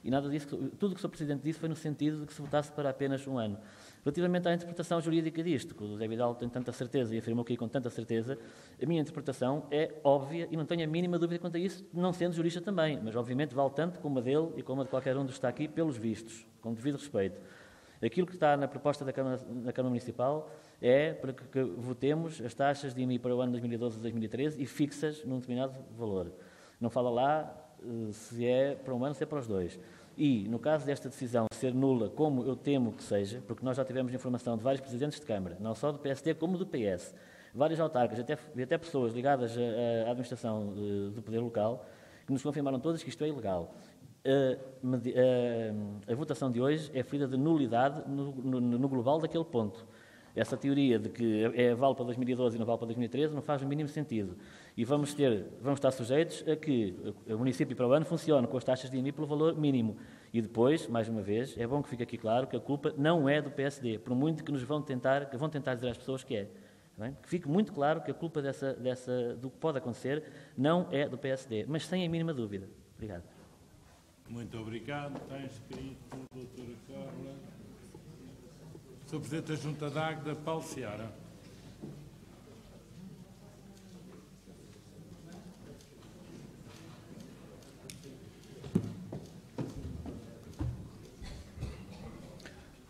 e nada disso, tudo o que o Sr. Presidente disse foi no sentido de que se votasse para apenas um ano. Relativamente à interpretação jurídica disto, que o José Vidal tem tanta certeza e afirmou aqui com tanta certeza, a minha interpretação é óbvia e não tenho a mínima dúvida quanto a isso, não sendo jurista também, mas obviamente vale tanto como a dele e como a de qualquer um dos que está aqui, pelos vistos, com devido respeito. Aquilo que está na proposta da Câmara Municipal é para que votemos as taxas de IMI para o ano 2012 e 2013 e fixas num determinado valor. Não fala lá se é para um ano, se é para os dois. E, no caso desta decisão ser nula, como eu temo que seja, porque nós já tivemos informação de vários presidentes de Câmara, não só do PSD como do PS, vários autarcas e até pessoas ligadas à administração do poder local, que nos confirmaram todas que isto é ilegal. A votação de hoje é ferida de nulidade no global daquele ponto. Essa teoria de que vale para 2012 e não vale para 2013 não faz o mínimo sentido. E vamos estar sujeitos a que o município para o ano funcione com as taxas de IMI pelo valor mínimo. E depois, mais uma vez, é bom que fique aqui claro que a culpa não é do PSD, por muito que vão tentar dizer às pessoas que é. Bem? Que fique muito claro que a culpa do que pode acontecer não é do PSD, mas sem a mínima dúvida. Obrigado. Muito obrigado. Está inscrito, doutora Carla. Sr. Presidente da Junta de Águeda, Paulo Seara.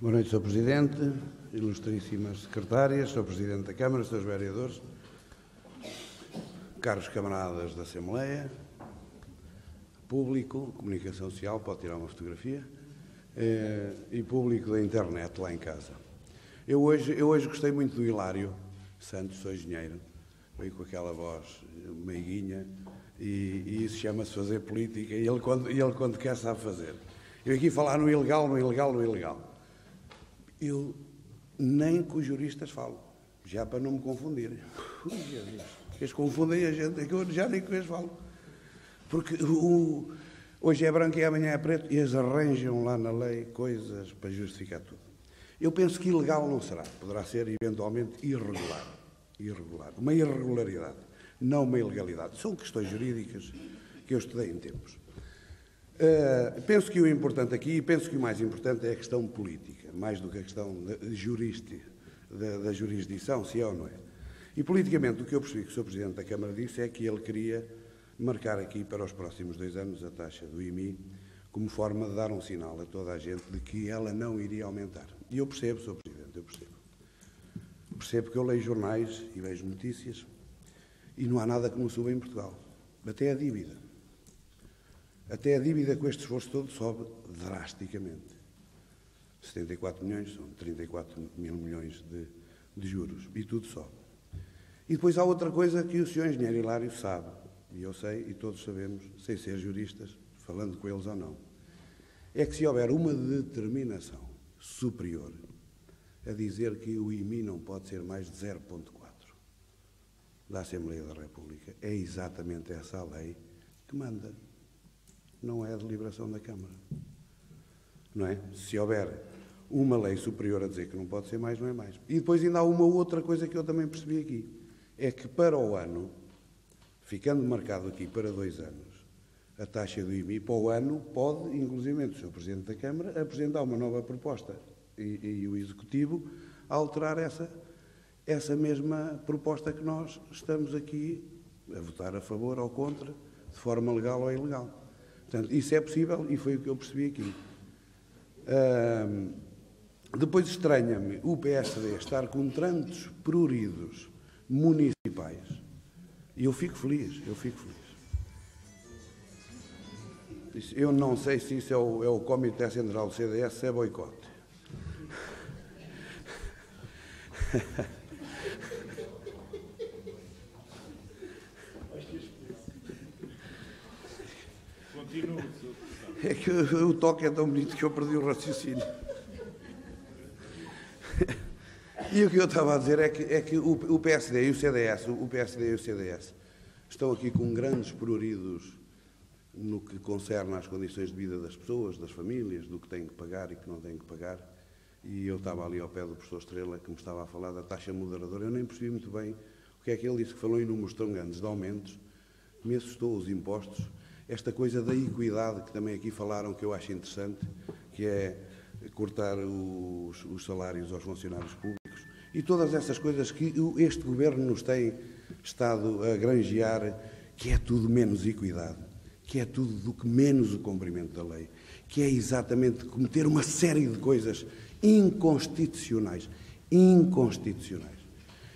Boa noite, Sr. Presidente, ilustríssimas secretárias, Sr. Presidente da Câmara, Srs. Vereadores, caros camaradas da Assembleia, público, comunicação social, pode tirar uma fotografia, e público da internet lá em casa. Eu hoje gostei muito do Hilário Santos, sou engenheiro, veio com aquela voz meiguinha, e isso chama-se fazer política, e ele quando quer sabe fazer. Eu aqui falar no ilegal. Eu nem com os juristas falo, já para não me confundirem. Eles confundem a gente, é que eu já nem com eles falo. Porque hoje é branco e amanhã é preto, e eles arranjam lá na lei coisas para justificar tudo. Eu penso que ilegal não será, poderá ser eventualmente irregular. Uma irregularidade, não uma ilegalidade. São questões jurídicas que eu estudei em tempos. Penso que o importante aqui, e penso que o mais importante é a questão política, mais do que a questão da jurisdição, se é ou não é. E politicamente, o que eu percebi que o Sr. Presidente da Câmara disse é que ele queria marcar aqui para os próximos 2 anos a taxa do IMI como forma de dar um sinal a toda a gente de que ela não iria aumentar. E eu percebo, Sr. Presidente, eu percebo. Percebo que eu leio jornais e vejo notícias e não há nada que não suba em Portugal. Até a dívida. Até a dívida com este esforço todo sobe drasticamente. 74 milhões são 34 mil milhões de juros. E tudo sobe. E depois há outra coisa que o Sr. Engenheiro Hilário sabe, e eu sei, e todos sabemos, sem ser juristas, falando com eles ou não, é que se houver uma determinação superior a dizer que o IMI não pode ser mais de 0,4 da Assembleia da República, é exatamente essa a lei que manda. Não é a deliberação da Câmara. Não é? Se houver uma lei superior a dizer que não pode ser mais, não é mais. E depois ainda há uma outra coisa que eu também percebi aqui, é que para o ano, ficando marcado aqui para 2 anos, a taxa do IMI para o ano pode, inclusive o Sr. Presidente da Câmara, apresentar uma nova proposta e o Executivo alterar essa mesma proposta que nós estamos aqui a votar a favor ou contra, de forma legal ou ilegal. Portanto, isso é possível e foi o que eu percebi aqui. Depois estranha-me o PSD estar com tantos pruridos municipais e eu fico feliz. Eu não sei se isso é o Comitê Central do CDS, se é boicote. É que o toque é tão bonito que eu perdi o raciocínio. E o que eu estava a dizer é que o PSD e o CDS, estão aqui com grandes pruridos no que concerne às condições de vida das pessoas, das famílias, do que têm que pagar e que não têm que pagar. E eu estava ali ao pé do professor Estrela, que me estava a falar da taxa moderadora. Eu nem percebi muito bem o que é que ele disse, que falou em números tão grandes de aumentos. Me assustou os impostos. esta coisa da equidade, que também aqui falaram, que eu acho interessante, que é cortar os salários aos funcionários públicos, e todas essas coisas que este Governo nos tem estado a granjear, que é tudo menos equidade, que é tudo do que menos o cumprimento da lei, que é exatamente cometer uma série de coisas inconstitucionais.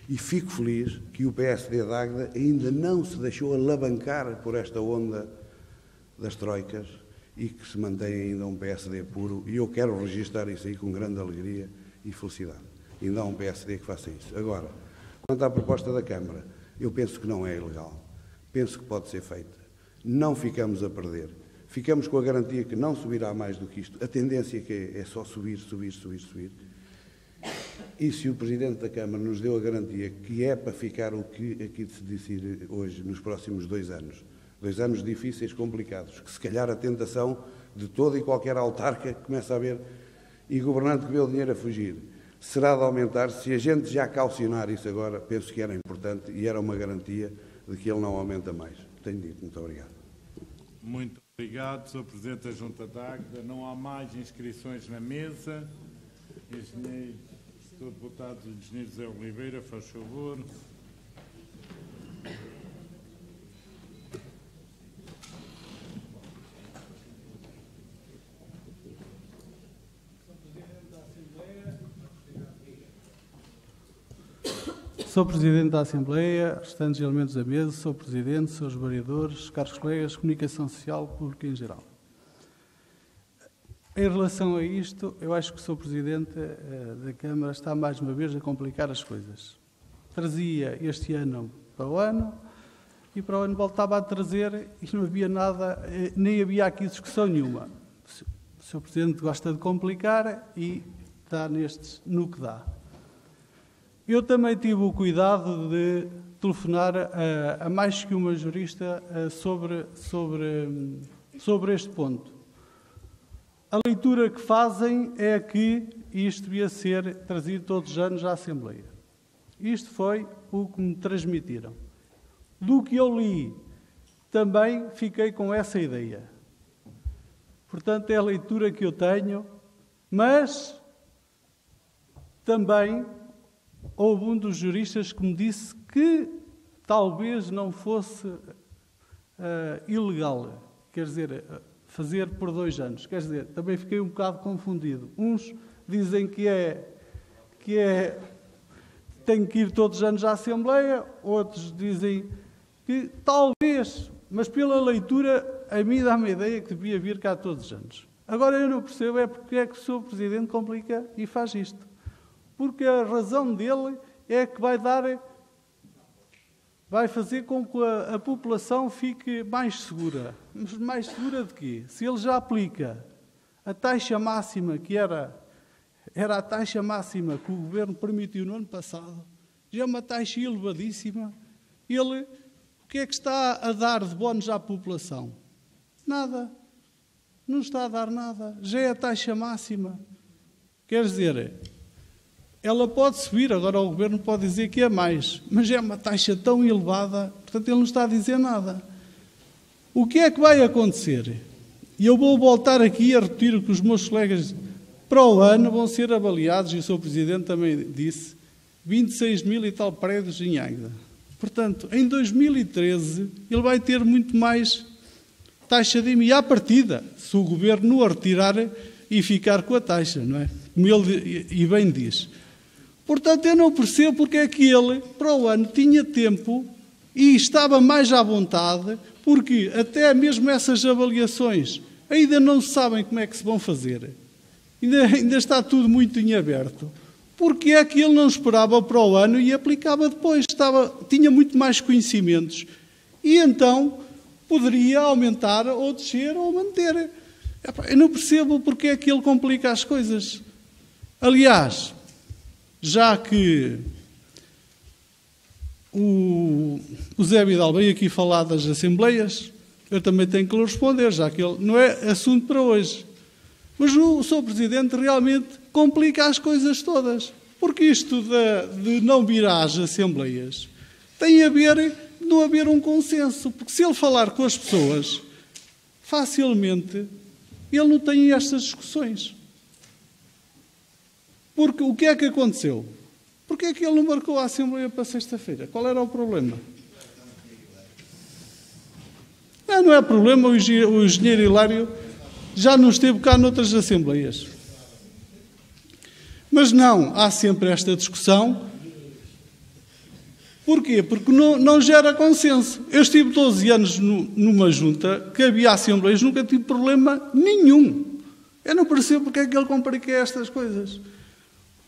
E fico feliz que o PSD de Águeda ainda não se deixou alavancar por esta onda das troicas e que se mantém ainda um PSD puro, e eu quero registrar isso aí com grande alegria e felicidade. Ainda há um PSD que faça isso. Agora, quanto à proposta da Câmara, eu penso que não é ilegal. Penso que pode ser feita. Não ficamos a perder. Ficamos com a garantia que não subirá mais do que isto. A tendência que é só subir. E se o Presidente da Câmara nos deu a garantia que é para ficar o que aqui se decidir hoje, nos próximos 2 anos, 2 anos difíceis, complicados, que se calhar a tentação de todo e qualquer autarca que começa a ver e governante que vê o dinheiro a fugir, será de aumentar. Se a gente já calcionar isso agora, penso que era importante e era uma garantia de que ele não aumenta mais. Tenho dito. Muito obrigado. Muito obrigado, Sr. Presidente da Junta de Águeda. Não há mais inscrições na mesa. Engenheiro, Sr. Deputado Engenheiro José Oliveira, faz favor. Sr. Presidente da Assembleia, restantes elementos da mesa, Sr. Presidente, Srs. Vereadores, caros colegas, comunicação social, pública em geral. Em relação a isto, eu acho que o Sr. Presidente da Câmara está mais uma vez a complicar as coisas. Trazia este ano para o ano e para o ano voltava a trazer e não havia nada, nem havia aqui discussão nenhuma. O Sr. Presidente gosta de complicar e está no que dá. Eu também tive o cuidado de telefonar a mais que uma jurista sobre este ponto. A leitura que fazem é que isto devia ser trazido todos os anos à Assembleia. Isto foi o que me transmitiram. Do que eu li, também fiquei com essa ideia. Portanto, é a leitura que eu tenho, mas também houve um dos juristas que me disse que talvez não fosse ilegal, quer dizer, fazer por 2 anos. Quer dizer, também fiquei um bocado confundido. Uns dizem que tem que ir todos os anos à Assembleia, outros dizem que talvez, mas pela leitura, a mim dá-me a ideia que devia vir cá todos os anos. Agora eu não percebo porque é que o Sr. Presidente complica e faz isto. Porque a razão dele é que vai fazer com que a população fique mais segura. Mas mais segura de quê? Se ele já aplica a taxa máxima, que era a taxa máxima que o Governo permitiu no ano passado, já é uma taxa elevadíssima, ele, o que é que está a dar de bónus à população? Nada. Não está a dar nada. Já é a taxa máxima. Quer dizer, ela pode subir, agora o Governo pode dizer que é mais, mas é uma taxa tão elevada, portanto ele não está a dizer nada. O que é que vai acontecer? E eu vou voltar aqui a repetir o que os meus colegas para o ano vão ser avaliados, e o Sr. Presidente também disse, 26 mil e tal prédios em Águeda. Portanto, em 2013 ele vai ter muito mais taxa de IMI à partida, se o Governo o retirar e ficar com a taxa, não é? Como ele e bem diz. Portanto, eu não percebo porque é que ele, para o ano, tinha tempo e estava mais à vontade, porque até mesmo essas avaliações ainda não se sabem como é que se vão fazer. Ainda está tudo muito em aberto. Porque é que ele não esperava para o ano e aplicava depois? Tinha muito mais conhecimentos. E então poderia aumentar ou descer ou manter. Eu não percebo porque é que ele complica as coisas. Aliás, já que o Zé Vidal veio aqui falar das Assembleias, eu também tenho que lhe responder, já que ele não é assunto para hoje. Mas o Sr. Presidente realmente complica as coisas todas. Porque isto de não vir às Assembleias tem a ver de não haver um consenso. Porque se ele falar com as pessoas, facilmente ele não tem estas discussões. Porque o que é que aconteceu? Porquê é que ele não marcou a Assembleia para sexta-feira? Qual era o problema? Não é problema, o engenheiro Hilário já não esteve cá noutras Assembleias. Mas não, há sempre esta discussão. Porquê? Porque não gera consenso. Eu estive 12 anos numa junta que havia Assembleias, nunca tive problema nenhum. Eu não percebo porque é que ele complica estas coisas.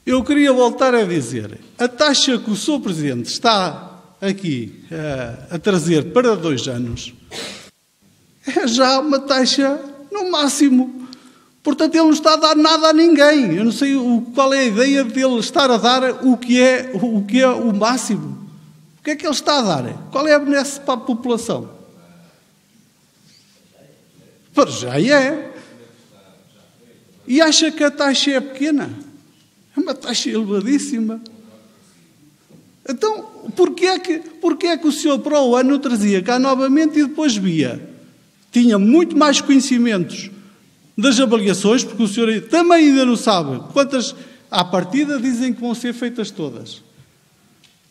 Eu queria voltar a dizer, a taxa que o Sr. Presidente está aqui a trazer para 2 anos é já uma taxa no máximo. Portanto, ele não está a dar nada a ninguém. Eu não sei qual é a ideia dele estar a dar o que é o máximo. O que é que ele está a dar? Qual é a benesse para a população? Para já é. E acha que a taxa é pequena? É uma taxa elevadíssima. Então, porquê é que o senhor para o ano trazia cá novamente e depois via? Tinha muito mais conhecimentos das avaliações, porque o senhor também ainda não sabe quantas, à partida, dizem que vão ser feitas todas.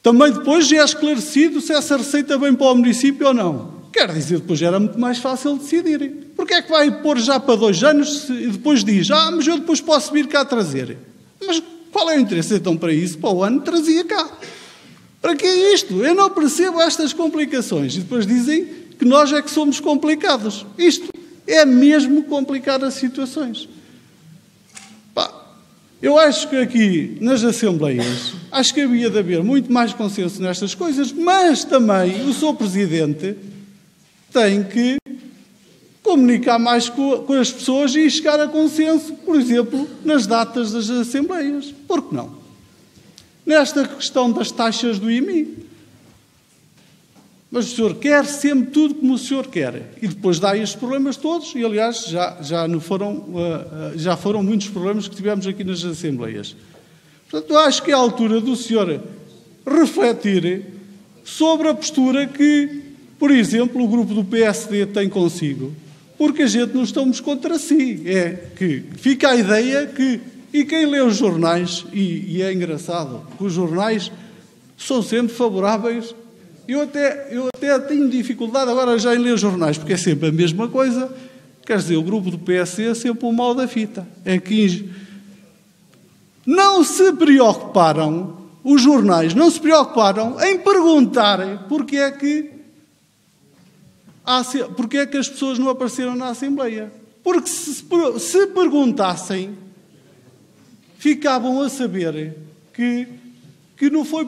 Também depois já é esclarecido se essa receita vem para o município ou não. Quer dizer, depois era muito mais fácil decidir. Porquê é que vai pôr já para 2 anos e depois diz, mas eu depois posso vir cá trazer? Mas qual é o interesse então para isso? Para o ano trazia cá. Para que é isto? Eu não percebo estas complicações. E depois dizem que nós é que somos complicados. Isto é mesmo complicar as situações. Eu acho que aqui, nas Assembleias, acho que havia de haver muito mais consenso nestas coisas, mas também o Sr. Presidente tem que comunicar mais com as pessoas e chegar a consenso, por exemplo, nas datas das Assembleias. Por que não? Nesta questão das taxas do IMI. Mas o senhor quer sempre tudo como o senhor quer. E depois dá estes problemas todos, e aliás já foram muitos problemas que tivemos aqui nas Assembleias. Portanto, eu acho que é a altura do senhor refletir sobre a postura que, por exemplo, o grupo do PSD tem consigo. Porque a gente não estamos contra si. É que fica a ideia que... E quem lê os jornais, e é engraçado, que os jornais são sempre favoráveis. Eu até tenho dificuldade agora já em ler os jornais, porque é sempre a mesma coisa. Quer dizer, o grupo do PSD é sempre o mal da fita. É que não se preocuparam, os jornais não se preocuparam em perguntar porque é que as pessoas não apareceram na Assembleia. Porque se perguntassem, ficavam a saber que não foi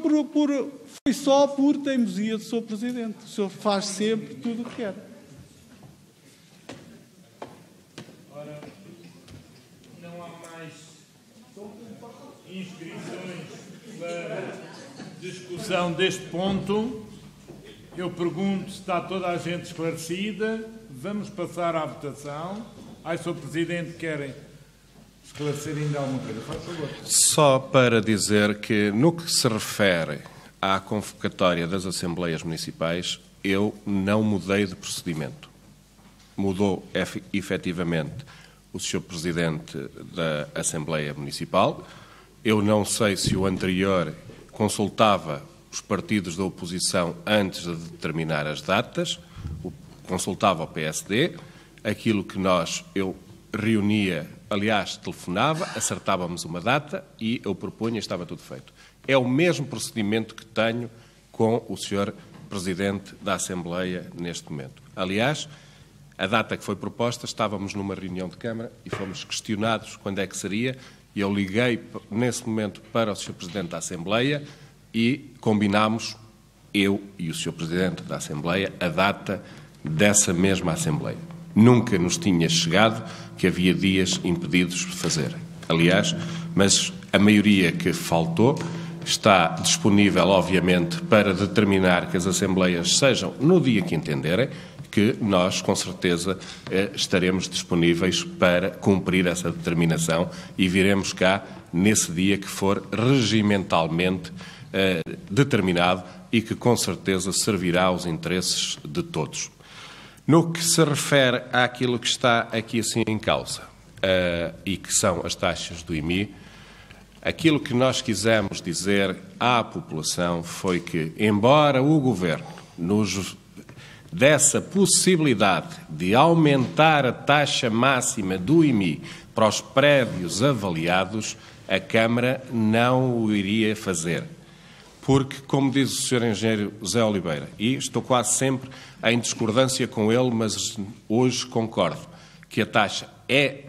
foi só por teimosia do Sr. Presidente. O senhor faz sempre tudo o que quer. Ora, não há mais inscrições para discussão deste ponto. Eu pergunto se está toda a gente esclarecida. Vamos passar à votação. Sr. Presidente, querem esclarecer ainda alguma coisa? Faz favor. Só para dizer que, no que se refere à convocatória das Assembleias Municipais, eu não mudei de procedimento. Mudou, efetivamente, o Sr. Presidente da Assembleia Municipal. Eu não sei se o anterior consultava os partidos da oposição antes de determinar as datas, consultava o PSD, aquilo que eu reunia, aliás, telefonava, acertávamos uma data e eu propunha e estava tudo feito. É o mesmo procedimento que tenho com o Sr. Presidente da Assembleia neste momento. Aliás, a data que foi proposta, estávamos numa reunião de Câmara e fomos questionados quando é que seria, e eu liguei nesse momento para o Sr. Presidente da Assembleia e combinámos, eu e o Sr. Presidente da Assembleia, a data dessa mesma Assembleia. Nunca nos tinha chegado que havia dias impedidos de fazer. Aliás, mas a maioria que faltou está disponível, obviamente, para determinar que as Assembleias sejam no dia que entenderem, que nós, com certeza, estaremos disponíveis para cumprir essa determinação e viremos cá nesse dia que for regimentalmente determinado e que, com certeza, servirá aos interesses de todos. No que se refere àquilo que está aqui assim em causa, e que são as taxas do IMI, aquilo que nós quisemos dizer à população foi que, embora o Governo nos desse a possibilidade de aumentar a taxa máxima do IMI para os prédios avaliados, a Câmara não o iria fazer. Porque, como diz o Sr. Engenheiro José Oliveira, e estou quase sempre em discordância com ele, mas hoje concordo, que a taxa é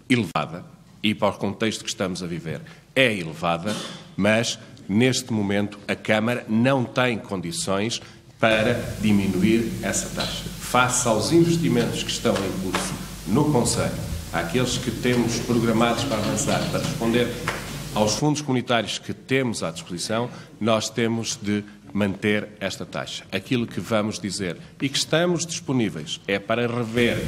elevada, e para o contexto que estamos a viver é elevada, mas, neste momento, a Câmara não tem condições para diminuir essa taxa. Face aos investimentos que estão em curso no Conselho, àqueles que temos programados para avançar, para responder aos fundos comunitários que temos à disposição, nós temos de manter esta taxa. Aquilo que vamos dizer e que estamos disponíveis é para rever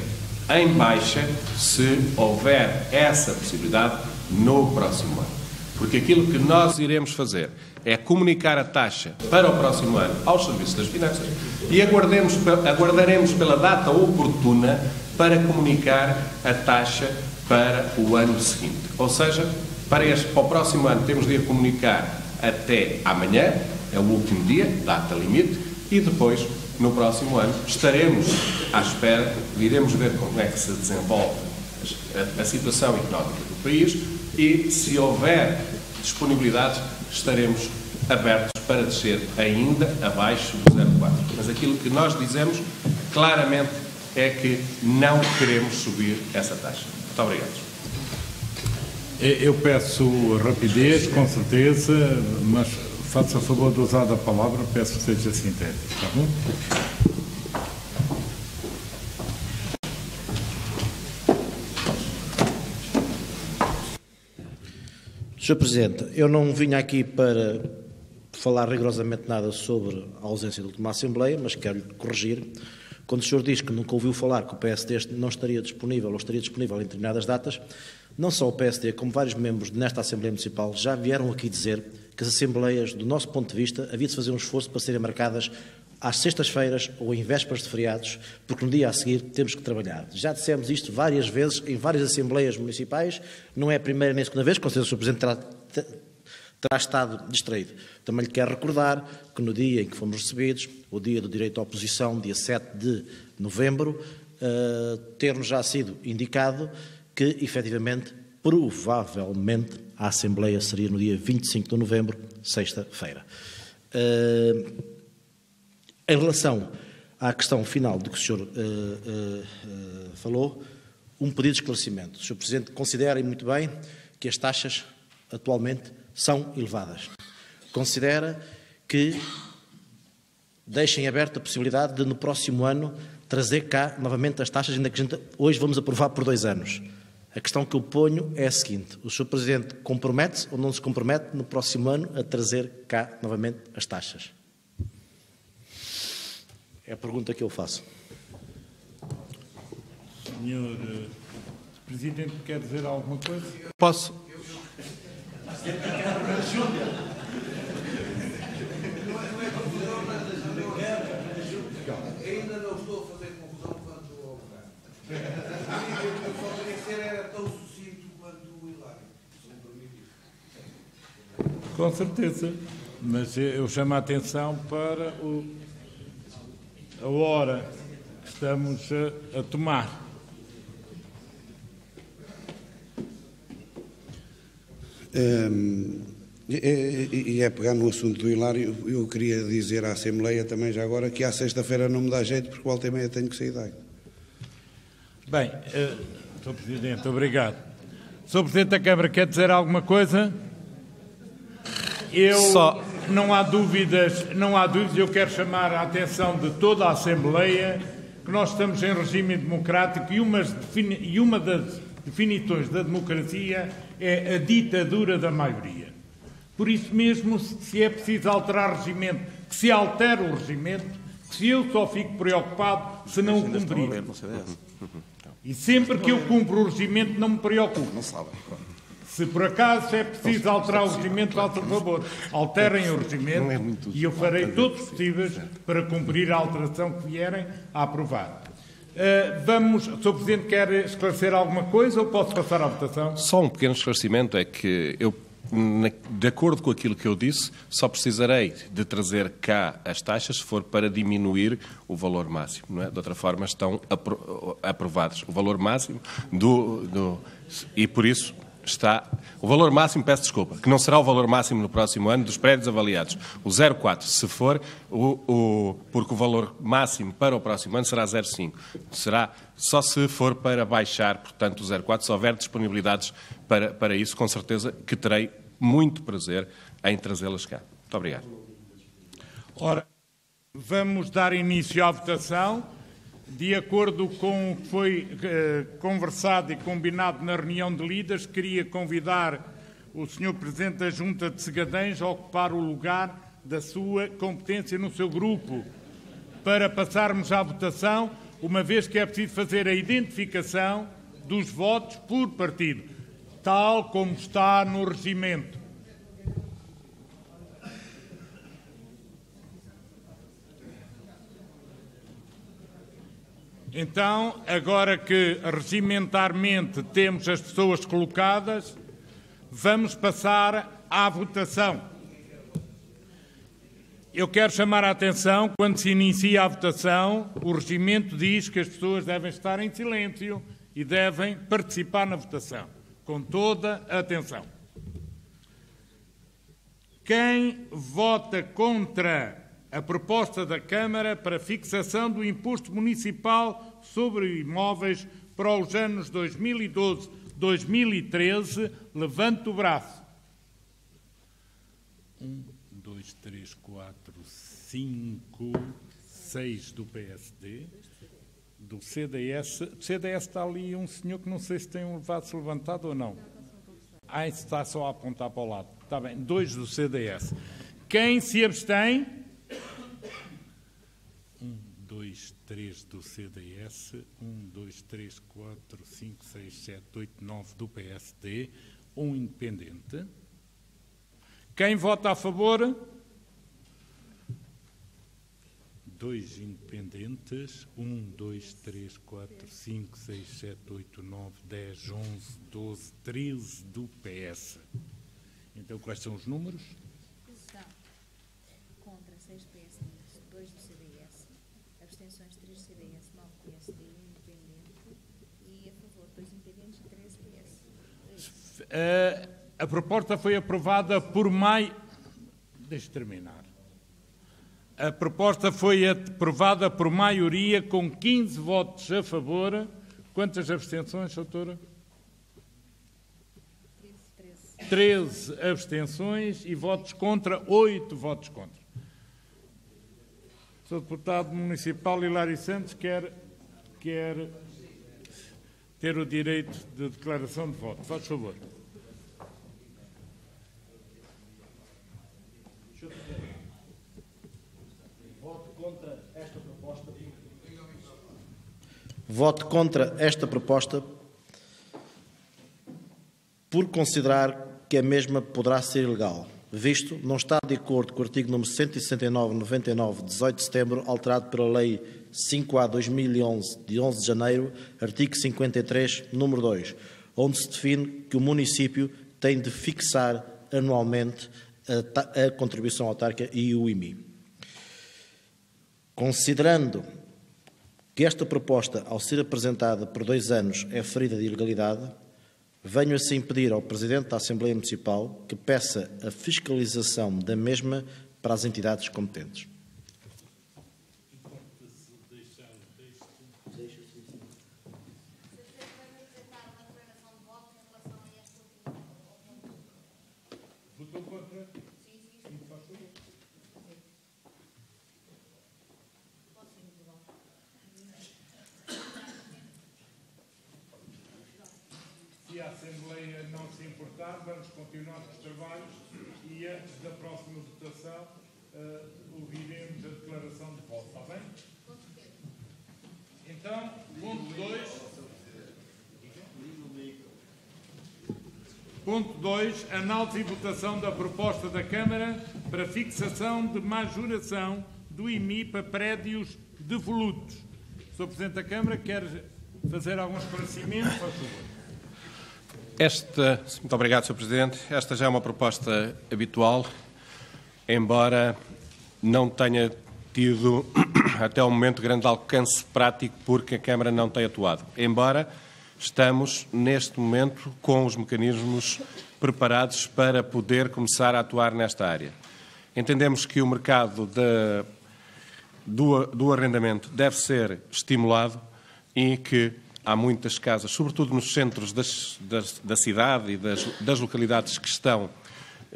em baixa, se houver essa possibilidade, no próximo ano. Porque aquilo que nós iremos fazer é comunicar a taxa para o próximo ano aos Serviços das Finanças e aguardaremos pela data oportuna para comunicar a taxa para o ano seguinte. Ou seja, para o próximo ano temos de a comunicar até amanhã, é o último dia, data limite, e depois, no próximo ano, estaremos à espera, iremos ver como é que se desenvolve a situação económica do país e, se houver disponibilidade, estaremos abertos para descer ainda abaixo do 0,4. Mas aquilo que nós dizemos claramente é que não queremos subir essa taxa. Muito obrigado. Eu peço rapidez, com certeza, mas faça a favor de usar a palavra, peço que seja sintético, está bom? Sr. Presidente, eu não vim aqui para falar rigorosamente nada sobre a ausência da última Assembleia, mas quero-lhe corrigir. Quando o senhor diz que nunca ouviu falar que o PSD não estaria disponível ou estaria disponível em determinadas datas, não só o PSD, como vários membros nesta Assembleia Municipal já vieram aqui dizer que as Assembleias, do nosso ponto de vista, havia de fazer um esforço para serem marcadas às sextas-feiras ou em vésperas de feriados, porque no dia a seguir temos que trabalhar. Já dissemos isto várias vezes em várias Assembleias Municipais, não é a primeira nem a segunda vez, com certeza o Sr. Presidente terá estado distraído. Também lhe quero recordar que no dia em que fomos recebidos, o dia do direito à oposição, dia 7 de novembro, ter-nos já sido indicado que, efetivamente, provavelmente, a Assembleia seria no dia 25 de novembro, sexta-feira. Em relação à questão final de que o senhor falou, um pedido de esclarecimento. O Sr. Presidente considera, e muito bem, que as taxas atualmente são elevadas. Considera que deixem aberta a possibilidade de, no próximo ano, trazer cá novamente as taxas, ainda que a gente hoje vamos aprovar por 2 anos. A questão que eu ponho é a seguinte: o Sr. Presidente compromete-se ou não se compromete no próximo ano a trazer cá novamente as taxas? É a pergunta que eu faço. Senhor Presidente, quer dizer alguma coisa? Posso? Ainda não estou a fazer confusão quanto ao governo. Eu só queria ser era tão sucinto quanto o Hilário, se me permitir. Com certeza, mas eu chamo a atenção para a hora que estamos a tomar. E é pegar no assunto do Hilário, eu queria dizer à Assembleia também já agora que à sexta-feira não me dá jeito, porque volta e meia tenho que sair daí. Bem, Sr. Presidente, obrigado. Sr. Presidente da Câmara, quer dizer alguma coisa? Não há dúvidas, eu quero chamar a atenção de toda a Assembleia que nós estamos em regime democrático e uma das definições da democracia é a ditadura da maioria. Por isso mesmo, se é preciso alterar o regimento, que se altere o regimento, que se eu só fico preocupado se não o cumprir. E sempre que eu cumpro o regimento não me preocupo. Se por acaso é preciso alterar o regimento, façam favor, alterem o regimento e eu farei todos os possíveis para cumprir a alteração que vierem a aprovar. Sr. Presidente, quer esclarecer alguma coisa ou posso passar à votação? Só um pequeno esclarecimento, é que eu, de acordo com aquilo que eu disse, só precisarei de trazer cá as taxas se for para diminuir o valor máximo, não é? De outra forma estão aprovados. O valor máximo e por isso está... O valor máximo, peço desculpa, que não será o valor máximo no próximo ano dos prédios avaliados. O 0,4, se for, porque o valor máximo para o próximo ano será 0,5. Será só se for para baixar, portanto, o 0,4, se houver disponibilidades para isso, com certeza que terei muito prazer em trazê-las cá. Muito obrigado. Ora, vamos dar início à votação. De acordo com o que foi conversado e combinado na reunião de líderes, queria convidar o Sr. Presidente da Junta de Segadens a ocupar o lugar da sua competência no seu grupo, para passarmos à votação, uma vez que é preciso fazer a identificação dos votos por partido, tal como está no regimento. Então, agora que regimentarmente temos as pessoas colocadas, vamos passar à votação. Eu quero chamar a atenção, quando se inicia a votação, o regimento diz que as pessoas devem estar em silêncio e devem participar na votação, com toda a atenção. Quem vota contra a proposta da Câmara para fixação do imposto municipal sobre imóveis para os anos 2012-2013, levante o braço. 1, 2, 3, 4, 5, 6 do PSD, do CDS. Do CDS está ali um senhor que não sei se tem um braço levantado ou não. Está só a apontar para o lado. Está bem, 2 do CDS. Quem se abstém? 1, 2, 3 do CDS, 1, 2, 3, 4, 5, 6, 7, 8, 9 do PSD, um independente. Quem vota a favor? 2 independentes, 1, 2, 3, 4, 5, 6, 7, 8, 9, 10, 11, 12, 13 do PS. Então, quais são os números? Contra 6 PSD, 2 do CDS, abstenções 3 do CDS, 9 do PSD, 1 independente e a favor 2 independentes e 3 PS. A proposta foi aprovada por maioria. Deixe terminar. A proposta foi aprovada por maioria com 15 votos a favor. Quantas abstenções, doutora? 13 abstenções e votos contra, 8 votos contra. O Sr. Deputado Municipal Hilário Santos quer ter o direito de declaração de voto. Faz favor. Voto contra esta proposta por considerar que a mesma poderá ser ilegal, visto não está de acordo com o artigo número 169/99, 18 de setembro, alterado pela Lei 5A/2011, de 11 de janeiro, artigo 53, número 2, onde se define que o município tem de fixar anualmente a contribuição autárquica e o IMI. Considerando que esta proposta, ao ser apresentada por 2 anos, é ferida de ilegalidade, venho assim pedir ao Presidente da Assembleia Municipal que peça a fiscalização da mesma para as entidades competentes. Se a Assembleia não se importar, vamos continuar com os trabalhos e antes da próxima votação ouviremos a declaração de voto, está bem? Então, ponto 2. Ponto 2. Análise e votação da proposta da Câmara para fixação de majoração do IMI para prédios devolutos. Sr. Sr. Presidente da Câmara quer fazer algum esclarecimento, por favor. Muito obrigado, Sr. Presidente. Esta já é uma proposta habitual, embora não tenha tido até o momento grande alcance prático porque a Câmara não tem atuado. Embora estamos, neste momento, com os mecanismos preparados para poder começar a atuar nesta área. Entendemos que o mercado do arrendamento deve ser estimulado e que há muitas casas, sobretudo nos centros da cidade e das localidades que estão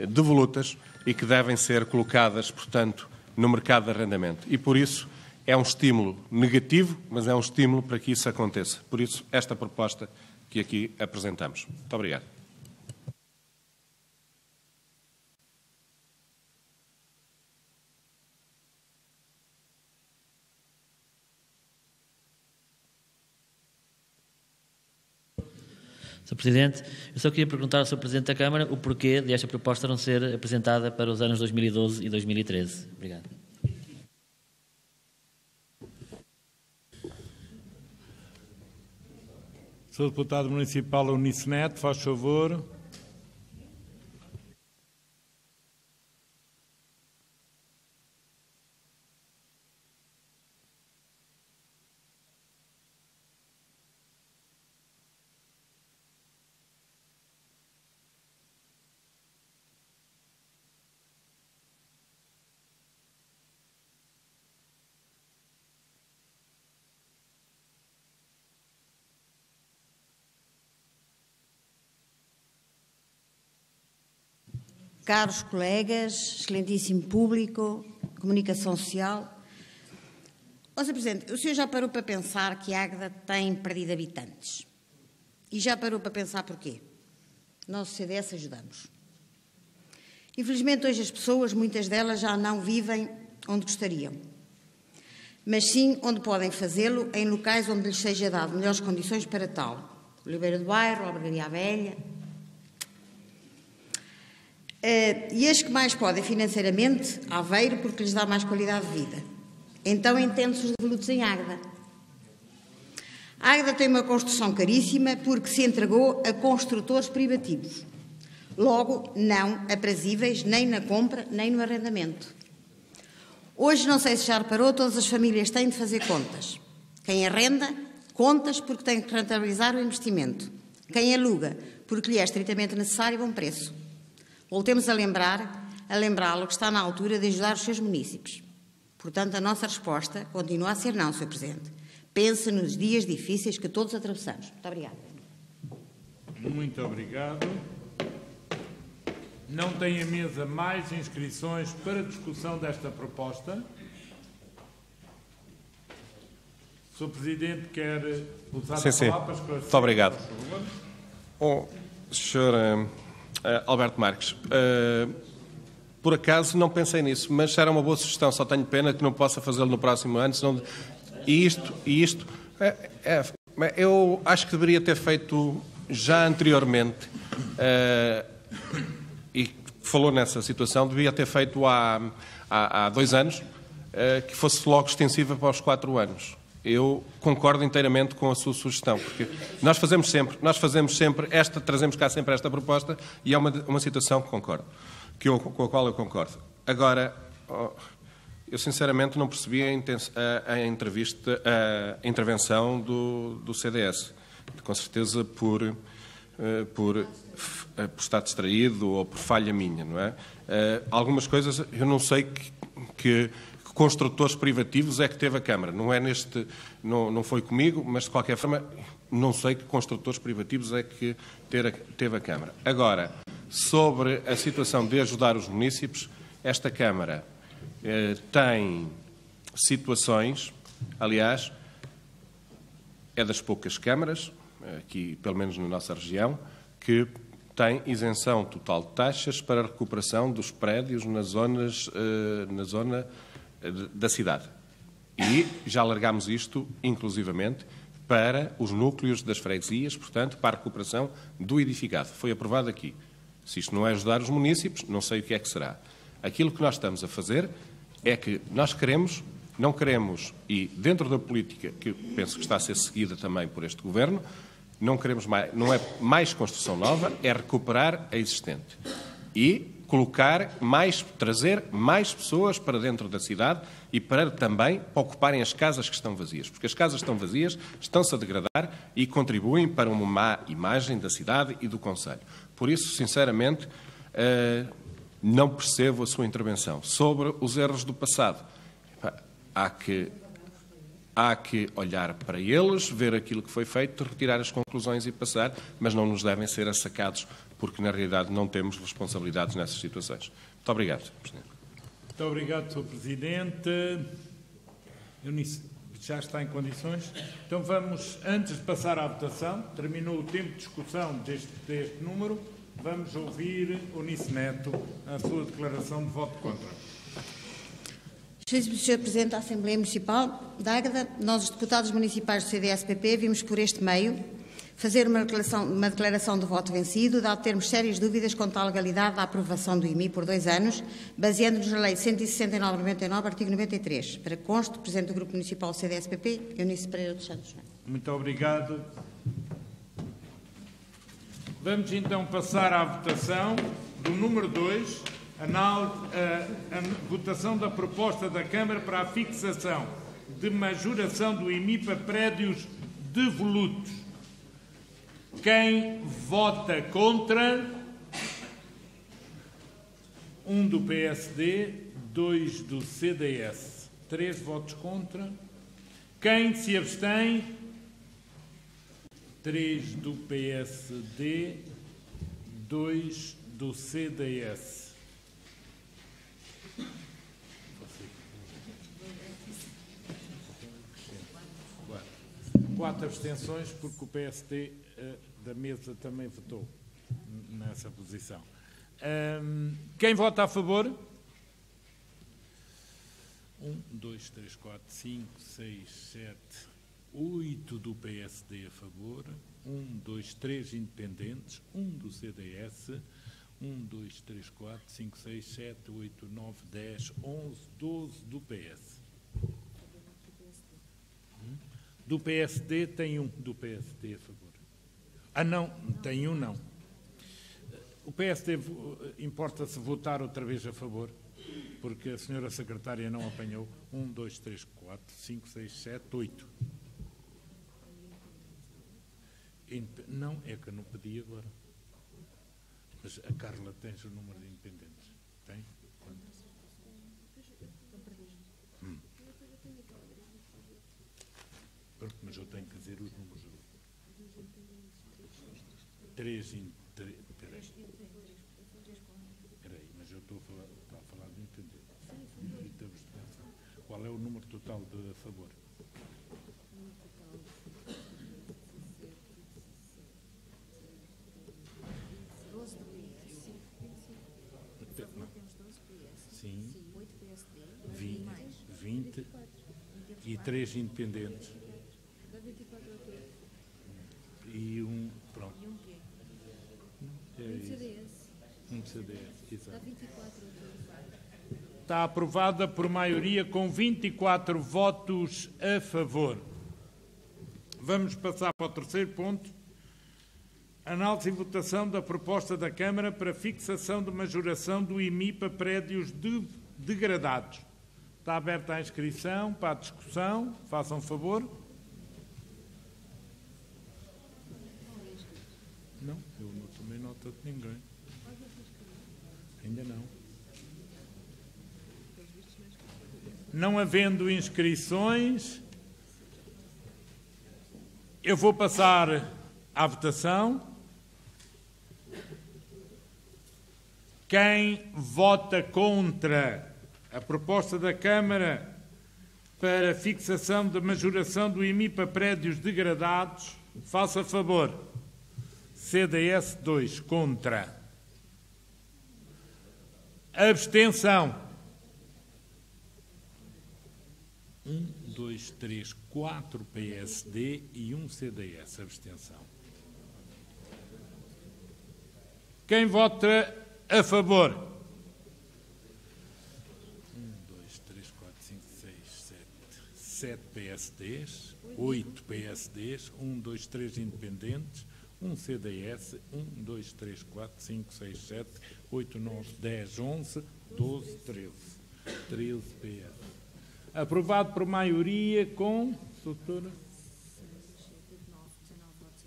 devolutas e que devem ser colocadas, portanto, no mercado de arrendamento. E, por isso, é um estímulo negativo, mas é um estímulo para que isso aconteça. Por isso, esta proposta que aqui apresentamos. Muito obrigado. Sr. Presidente, eu só queria perguntar ao Sr. Presidente da Câmara o porquê desta proposta não ser apresentada para os anos 2012 e 2013. Obrigado. Sr. Deputado Municipal Eunice Neto, faz favor. Caros colegas, excelentíssimo público, comunicação social. Sr. Presidente, o senhor já parou para pensar que Águeda tem perdido habitantes? E já parou para pensar porquê? Nós, CDS, ajudamos. Infelizmente, hoje as pessoas, muitas delas, já não vivem onde gostariam, mas sim onde podem fazê-lo, em locais onde lhes seja dado melhores condições para tal. Oliveira do Bairro, Albergaria Velha. E as que mais podem financeiramente, Aveiro, porque lhes dá mais qualidade de vida. Então entende-se os devolutos em Águeda. A Águeda tem uma construção caríssima porque se entregou a construtores privativos. Logo, não aprazíveis nem na compra nem no arrendamento. Hoje, não sei se já reparou, todas as famílias têm de fazer contas. Quem arrenda, contas porque tem que rentabilizar o investimento. Quem aluga, porque lhe é estritamente necessário bom preço. Voltemos a lembrá-lo que está na altura de ajudar os seus munícipes. Portanto, a nossa resposta continua a ser não, Sr. Presidente. Pense nos dias difíceis que todos atravessamos. Muito obrigada. Muito obrigado. Não tem a mesa mais inscrições para discussão desta proposta. O Sr. Presidente quer usar a palavra para esclarecer. Muito obrigado. Sr. Alberto Marques, por acaso não pensei nisso, mas era uma boa sugestão, só tenho pena que não possa fazê-lo no próximo ano, senão... eu acho que deveria ter feito já anteriormente, e falou nessa situação, devia ter feito há 2 anos, que fosse logo extensiva para os 4 anos. Eu concordo inteiramente com a sua sugestão, porque nós fazemos sempre trazemos cá sempre esta proposta e é uma situação que concordo, com a qual eu concordo. Agora, eu sinceramente não percebi a intervenção do CDS, com certeza por estar distraído ou por falha minha, não é? Algumas coisas eu não sei que construtores privativos é que teve a Câmara. Não foi comigo, mas de qualquer forma não sei que construtores privativos é que teve a Câmara. Agora, sobre a situação de ajudar os munícipes, esta Câmara tem situações, aliás, é das poucas câmaras, aqui pelo menos na nossa região, que tem isenção total de taxas para a recuperação dos prédios na zona da cidade. E já alargámos isto, inclusivamente, para os núcleos das freguesias, portanto, para a recuperação do edificado. Foi aprovado aqui. Se isto não é ajudar os munícipes, não sei o que é que será. Aquilo que nós estamos a fazer é que nós queremos Não queremos, e dentro da política que penso que está a ser seguida também por este Governo, não queremos mais, não é mais construção nova, é recuperar a existente. E trazer mais pessoas para dentro da cidade e para também ocuparem as casas que estão vazias. Porque as casas que estão vazias estão-se a degradar e contribuem para uma má imagem da cidade e do concelho. Por isso, sinceramente, não percebo a sua intervenção. Sobre os erros do passado, há que olhar para eles, ver aquilo que foi feito, retirar as conclusões e passar, mas não nos devem ser assacados, porque na realidade não temos responsabilidades nessas situações. Muito obrigado, Sr. Presidente. Muito obrigado, Sr. Presidente. Eunice, já está em condições? Então vamos, antes de passar à votação, terminou o tempo de discussão deste número, vamos ouvir Eunice Neto, a sua declaração de voto contra. Sr. Presidente da Assembleia Municipal de Águeda, nós, os deputados municipais do CDS-PP, vimos por este meio fazer uma declaração de voto vencido, dado termos sérias dúvidas quanto à legalidade da aprovação do IMI por 2 anos, baseando-nos na Lei 169/99, artigo 93. Para que conste, Presidente do Grupo Municipal do CDS-PP, Eunice Pereira dos Santos. Muito obrigado. Vamos então passar à votação do número 2, a votação da proposta da Câmara para a fixação de majoração do IMI para prédios devolutos. Quem vota contra? 1 do PSD, 2 do CDS. 3 votos contra. Quem se abstém? 3 do PSD, 2 do CDS. 4 abstenções, porque o PSD da mesa também votou nessa posição. Quem vota a favor? 1, 2, 3, 4, 5, 6, 7, 8 do PSD a favor, 1, 2, 3 independentes, 1 do CDS, 1, 2, 3, 4, 5, 6, 7, 8, 9, 10, 11, 12 do PS. Do PSD tem 1 do PSD a favor. Ah, não, tem 1 não. O PSD importa-se votar outra vez a favor, porque a senhora secretária não apanhou. 1, 2, 3, 4, 5, 6, 7, 8. Não, é que eu não pedi agora. Mas a Carla tens o número de independentes? Tem? Pronto, mas eu tenho que dizer os números. 3 independentes. Espera aí, mas eu estou a falar de independentes. Qual é o número total de a favor? Sim, 20 e 3 independentes. E pronto. É CDS. CDS, exato. Está aprovada por maioria com 24 votos a favor. Vamos passar para o terceiro ponto. Análise e votação da proposta da Câmara para fixação de majoração do IMI para prédios degradados. Está aberta a inscrição para a discussão. Façam favor. Não, eu não tomei nota de ninguém. Ainda não. Não havendo inscrições, eu vou passar à votação. Quem vota contra a proposta da Câmara para fixação da majoração do IMI para prédios degradados, faça favor. CDS 2, contra. Abstenção. 1, 2, 3, 4 PSD e 1 CDS. Abstenção. Quem vota a favor? 1, 2, 3, 4, 5, 6, 7, 7 PSDs, 8 PSDs, 1, 2, 3 independentes, 1 CDS, 1, 2, 3, 4, 5, 6, 7, 8, 9, 10, 11, 12, 13. 13 PS. Aprovado por maioria com... Doutora?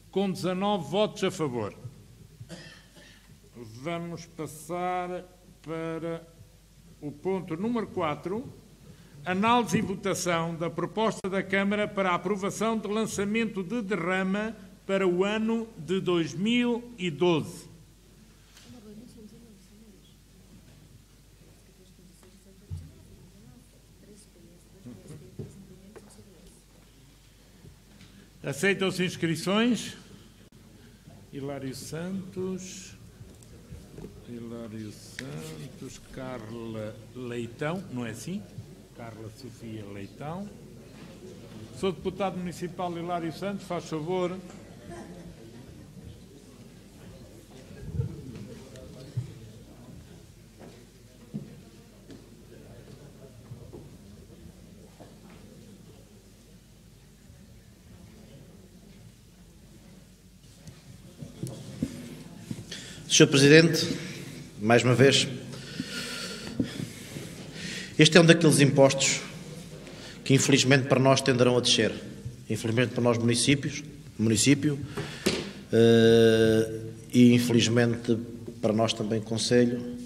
Com 19 votos a favor. Vamos passar para o ponto número 4. Análise e votação da proposta da Câmara para a aprovação de lançamento de derrama para o ano de 2012. Aceitam-se inscrições? Hilário Santos, Carla Leitão, não é assim? Carla Sofia Leitão. Sou deputado municipal Hilário Santos, faz favor. Sr. Presidente, mais uma vez, este é um daqueles impostos que infelizmente para nós tenderão a descer. Infelizmente para nós município, e infelizmente para nós também Conselho,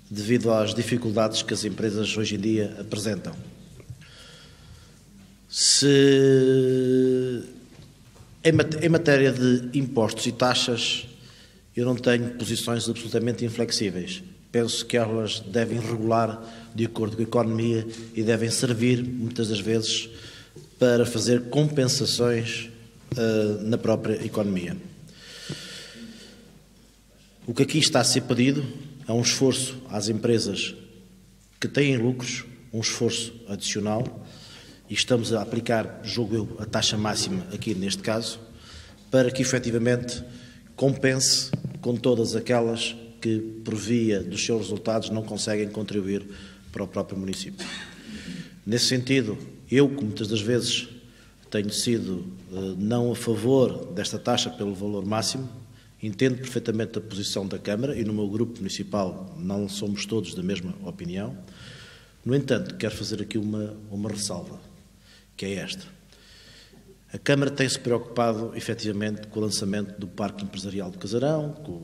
devido às dificuldades que as empresas hoje em dia apresentam. Em matéria de impostos e taxas, eu não tenho posições absolutamente inflexíveis. Penso que elas devem regular de acordo com a economia e devem servir, muitas das vezes, para fazer compensações na própria economia. O que aqui está a ser pedido é um esforço às empresas que têm lucros, um esforço adicional, e estamos a aplicar, julgo eu, a taxa máxima aqui neste caso, para que efetivamente compense com todas aquelas que, por via dos seus resultados, não conseguem contribuir para o próprio município. Nesse sentido, eu, que muitas das vezes tenho sido não a favor desta taxa pelo valor máximo, entendo perfeitamente a posição da Câmara e no meu grupo municipal não somos todos da mesma opinião. No entanto, quero fazer aqui uma ressalva, que é esta. A Câmara tem-se preocupado, efetivamente, com o lançamento do Parque Empresarial do Casarão, com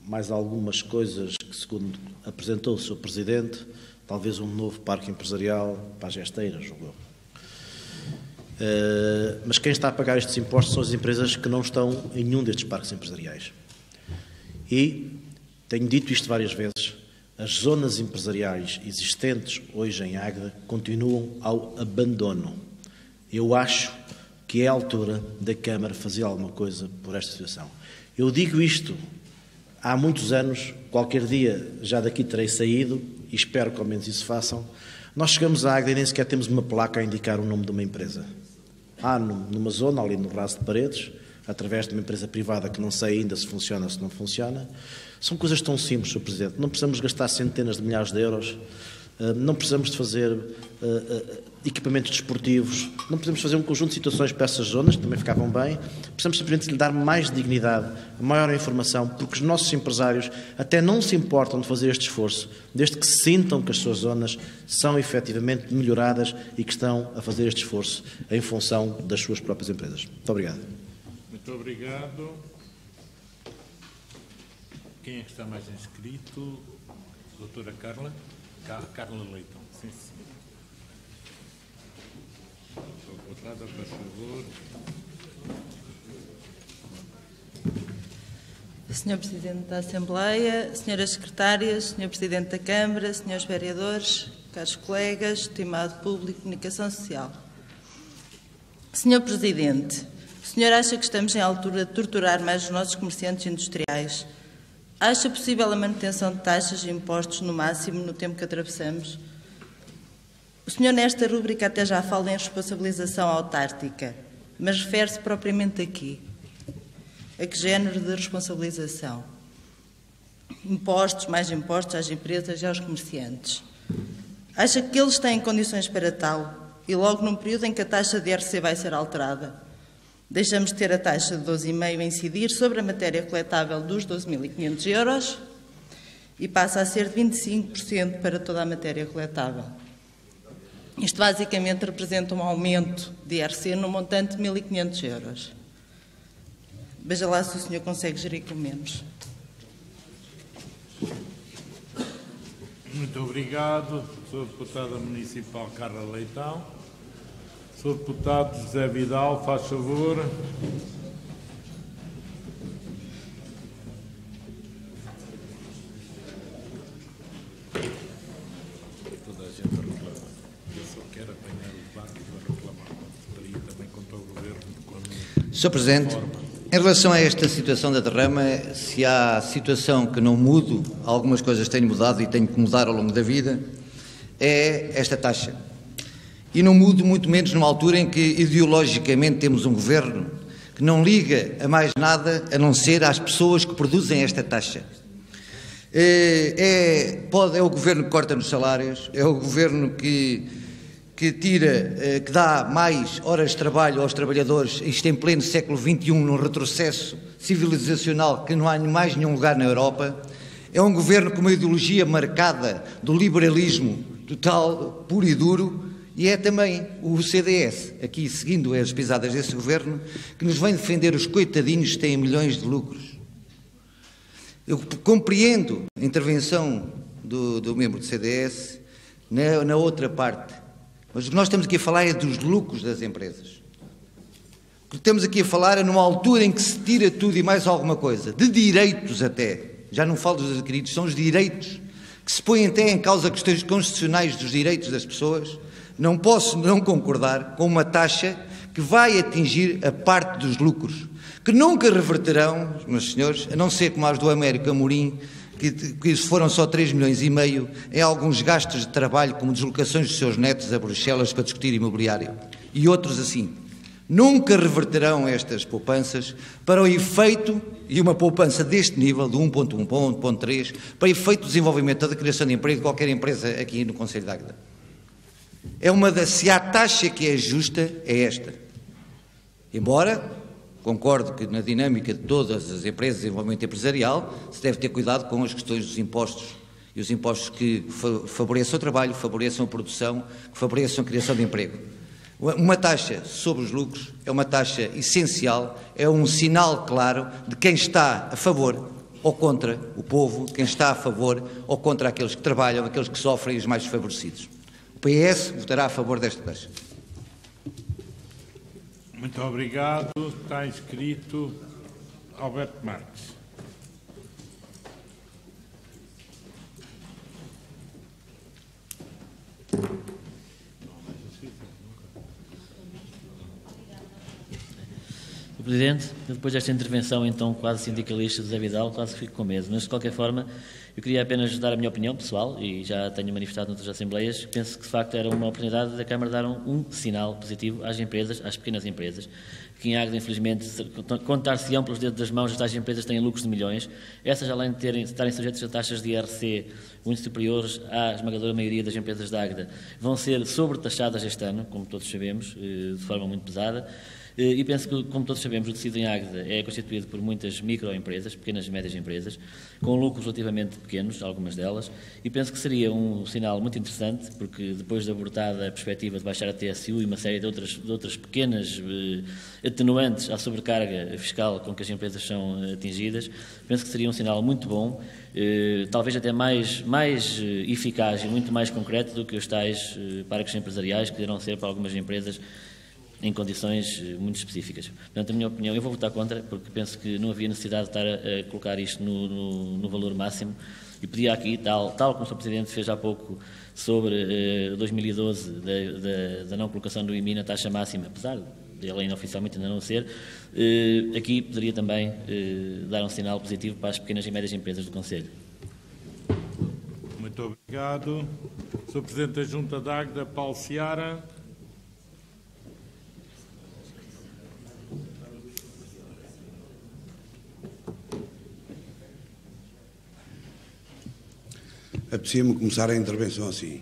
mais algumas coisas que, segundo apresentou o Sr. Presidente, talvez um novo Parque Empresarial para as Esteiras, julgo eu. Mas quem está a pagar estes impostos são as empresas que não estão em nenhum destes parques empresariais. E, tenho dito isto várias vezes, as zonas empresariais existentes hoje em Águeda continuam ao abandono. Eu acho que é a altura da Câmara fazer alguma coisa por esta situação. Eu digo isto há muitos anos, qualquer dia já daqui terei saído, e espero que ao menos isso façam. Nós chegamos à Águeda e nem sequer temos uma placa a indicar o nome de uma empresa. Há numa zona, ali no Raso de Paredes, através de uma empresa privada que não sei ainda se funciona ou se não funciona. São coisas tão simples, Sr. Presidente. Não precisamos gastar centenas de milhares de euros, não precisamos de fazer equipamentos desportivos, não precisamos fazer um conjunto de situações para essas zonas, que também ficavam bem. Precisamos simplesmente lhe dar mais dignidade, maior informação, porque os nossos empresários até não se importam de fazer este esforço, desde que se sintam que as suas zonas são efetivamente melhoradas e que estão a fazer este esforço em função das suas próprias empresas. Muito obrigado. Muito obrigado. Quem é que está mais inscrito? Doutora Carla? Carla Leitão. Sim, sim. Deputada, por favor. Senhor Presidente da Assembleia, Senhoras Secretárias, Senhor Presidente da Câmara, Senhores Vereadores, caros colegas, estimado público de comunicação social. Senhor Presidente, o senhor acha que estamos em altura de torturar mais os nossos comerciantes industriais? Acha possível a manutenção de taxas e impostos no máximo no tempo que atravessamos? O senhor nesta rúbrica até já fala em responsabilização autártica, mas refere-se propriamente aqui. A que género de responsabilização? Impostos, mais impostos às empresas e aos comerciantes. Acha que eles têm condições para tal? e logo num período em que a taxa de IRC vai ser alterada. Deixamos de ter a taxa de 12,5% a incidir sobre a matéria coletável dos 12.500 euros e passa a ser de 25% para toda a matéria coletável. Isto basicamente representa um aumento de IRC no montante de 1.500 euros. Veja lá se o senhor consegue gerir com menos. Muito obrigado, Sr. Deputada Municipal Carla Leitão. Sr. Deputado José Vidal, faz favor. Toda a gente reclama. Eu só quero apanhar o debate para reclamar. Gostaria também contra o Governo. Sr. Presidente, em relação a esta situação da derrama, se há situação que não mudo, algumas coisas têm mudado e têm que mudar ao longo da vida, é esta taxa. E não mudo muito menos numa altura em que ideologicamente temos um governo que não liga a mais nada a não ser às pessoas que produzem esta taxa. É o governo que corta nos salários, é o governo que dá mais horas de trabalho aos trabalhadores, isto em pleno século XXI, num retrocesso civilizacional que não há mais nenhum lugar na Europa. É um governo com uma ideologia marcada do liberalismo total, puro e duro, e é também o CDS, aqui seguindo as pisadas desse governo, que nos vem defender os coitadinhos que têm milhões de lucros. Eu compreendo a intervenção do membro do CDS na outra parte, mas o que nós estamos aqui a falar é dos lucros das empresas. O que estamos aqui a falar é numa altura em que se tira tudo e mais alguma coisa, de direitos até, já não falo dos adquiridos, são os direitos, que se põem até em causa questões constitucionais dos direitos das pessoas. Não posso não concordar com uma taxa que vai atingir a parte dos lucros, que nunca reverterão, meus senhores, a não ser como as do Américo Amorim, que foram só 3,5 milhões em alguns gastos de trabalho, como deslocações dos seus netos a Bruxelas para discutir imobiliário, e outros assim. Nunca reverterão estas poupanças para o efeito, e uma poupança deste nível, de 1,1 para 1,3, para efeito do desenvolvimento da criação de emprego de qualquer empresa aqui no Conselho de Águeda. Se há taxa que é justa, é esta. Embora concordo que na dinâmica de todas as empresas de desenvolvimento empresarial se deve ter cuidado com as questões dos impostos, e os impostos que favoreçam o trabalho, favoreçam a produção, que favoreçam a criação de emprego. Uma taxa sobre os lucros é uma taxa essencial, é um sinal claro de quem está a favor ou contra o povo, de quem está a favor ou contra aqueles que trabalham, aqueles que sofrem e os mais desfavorecidos. O PS votará a favor desta taxa. Muito obrigado. Está inscrito Alberto Marques. Sr. Presidente, depois desta intervenção então quase sindicalista do José Vidal, quase que fico com medo, mas de qualquer forma eu queria apenas dar a minha opinião pessoal, e já tenho manifestado noutras assembleias, penso que de facto era uma oportunidade da Câmara dar um sinal positivo às empresas, às pequenas empresas, que em Águeda, infelizmente, contar-se-ão pelos dedos das mãos, as tais empresas têm lucros de milhões, essas além de estarem sujeitas a taxas de IRC muito superiores à esmagadora maioria das empresas de Águeda, vão ser sobretaxadas este ano, como todos sabemos, de forma muito pesada. E penso que, como todos sabemos, o tecido em Águeda é constituído por muitas microempresas, pequenas e médias empresas, com lucros relativamente pequenos, algumas delas, e penso que seria um sinal muito interessante, porque depois de abortada a perspectiva de baixar a TSU e uma série de outras pequenas atenuantes à sobrecarga fiscal com que as empresas são atingidas, penso que seria um sinal muito bom, talvez até mais eficaz e muito mais concreto do que os tais parques empresariais que irão ser para algumas empresas em condições muito específicas. Portanto, a minha opinião, eu vou votar contra, porque penso que não havia necessidade de estar a colocar isto no valor máximo, e pedia aqui, tal como o Sr. Presidente fez há pouco sobre 2012, da não colocação do IMI na taxa máxima, apesar de ela inoficialmente ainda não ser, aqui poderia também dar um sinal positivo para as pequenas e médias empresas do Conselho. Muito obrigado. Sr. Presidente da Junta de Águeda, Paulo Seara. Apetecia-me começar a intervenção assim.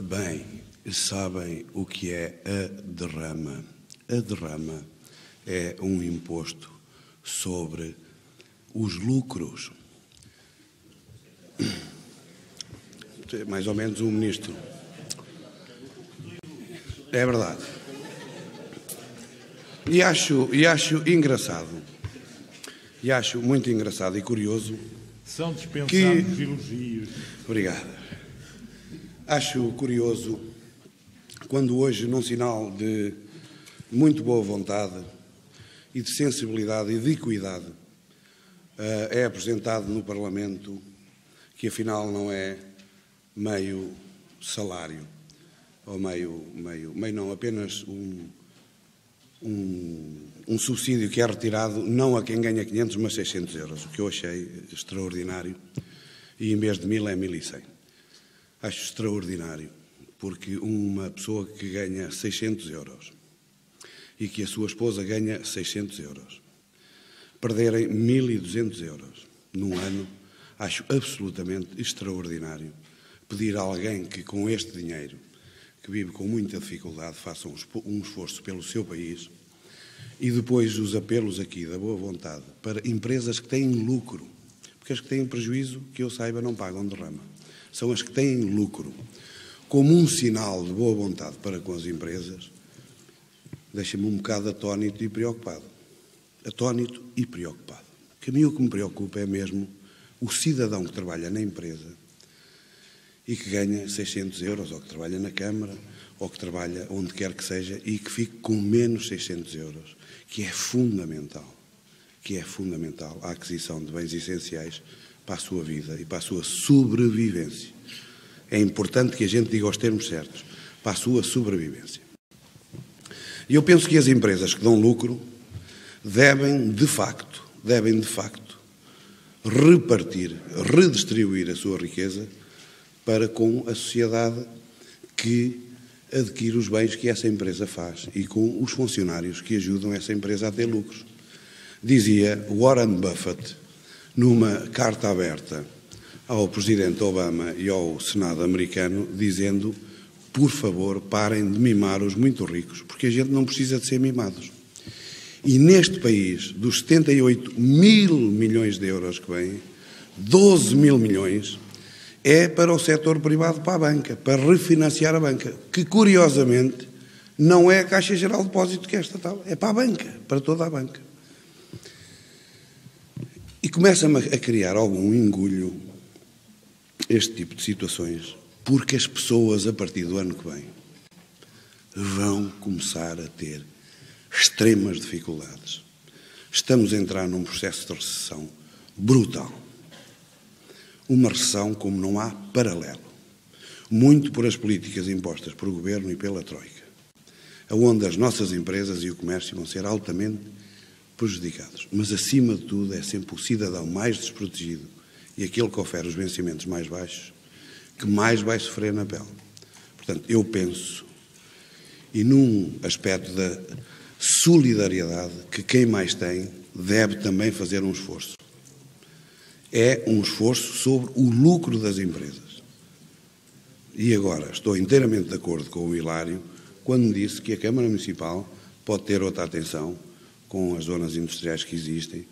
Bem, sabem o que é a derrama. A derrama é um imposto sobre os lucros. Mais ou menos o ministro. É verdade. E acho engraçado, e acho muito engraçado e curioso. São dispensados elogios. Obrigado. Acho curioso quando hoje, num sinal de muito boa vontade e de sensibilidade e de equidade, é apresentado no Parlamento que afinal não é meio salário, ou meio não, apenas um subsídio que é retirado não a quem ganha 500, mas 600 euros, o que eu achei extraordinário, e em vez de 1000 é 1100. Acho extraordinário, porque uma pessoa que ganha 600 euros e que a sua esposa ganha 600 euros, perderem 1200 euros num ano, acho absolutamente extraordinário pedir a alguém que com este dinheiro, que vive com muita dificuldade, faça um esforço pelo seu país, e depois os apelos aqui da boa vontade para empresas que têm lucro, porque as que têm prejuízo, que eu saiba, não pagam derrama. São as que têm lucro, como um sinal de boa vontade para com as empresas, deixa-me um bocado atónito e preocupado. Atónito e preocupado. Porque a mim o que me preocupa é mesmo o cidadão que trabalha na empresa e que ganha 600 euros, ou que trabalha na Câmara, ou que trabalha onde quer que seja, e que fique com menos 600 euros, que é fundamental a aquisição de bens essenciais para a sua vida e para a sua sobrevivência. É importante que a gente diga os termos certos, para a sua sobrevivência. E eu penso que as empresas que dão lucro devem, de facto, repartir, redistribuir a sua riqueza para com a sociedade que adquire os bens que essa empresa faz e com os funcionários que ajudam essa empresa a ter lucros. Dizia Warren Buffett, numa carta aberta ao Presidente Obama e ao Senado americano, dizendo: por favor, parem de mimar os muito ricos, porque a gente não precisa de ser mimados. E neste país, dos 78 mil milhões de euros que vêm, 12 mil milhões é para o setor privado, para a banca, para refinanciar a banca, que curiosamente não é a Caixa Geral de Depósito que é estatal, é para a banca, para toda a banca. E começa-me a criar algum engulho este tipo de situações, porque as pessoas, a partir do ano que vem, vão começar a ter extremas dificuldades. Estamos a entrar num processo de recessão brutal. Uma recessão como não há paralelo. Muito por as políticas impostas pelo Governo e pela Troika, onde as nossas empresas e o comércio vão ser altamente prejudicados. Mas, acima de tudo, é sempre o cidadão mais desprotegido e aquele que oferece os vencimentos mais baixos que mais vai sofrer na pele. Portanto, eu penso, e num aspecto da solidariedade, que quem mais tem deve também fazer um esforço. É um esforço sobre o lucro das empresas. E agora, estou inteiramente de acordo com o Hilário quando me disse que a Câmara Municipal pode ter outra atenção com as zonas industriais que existem,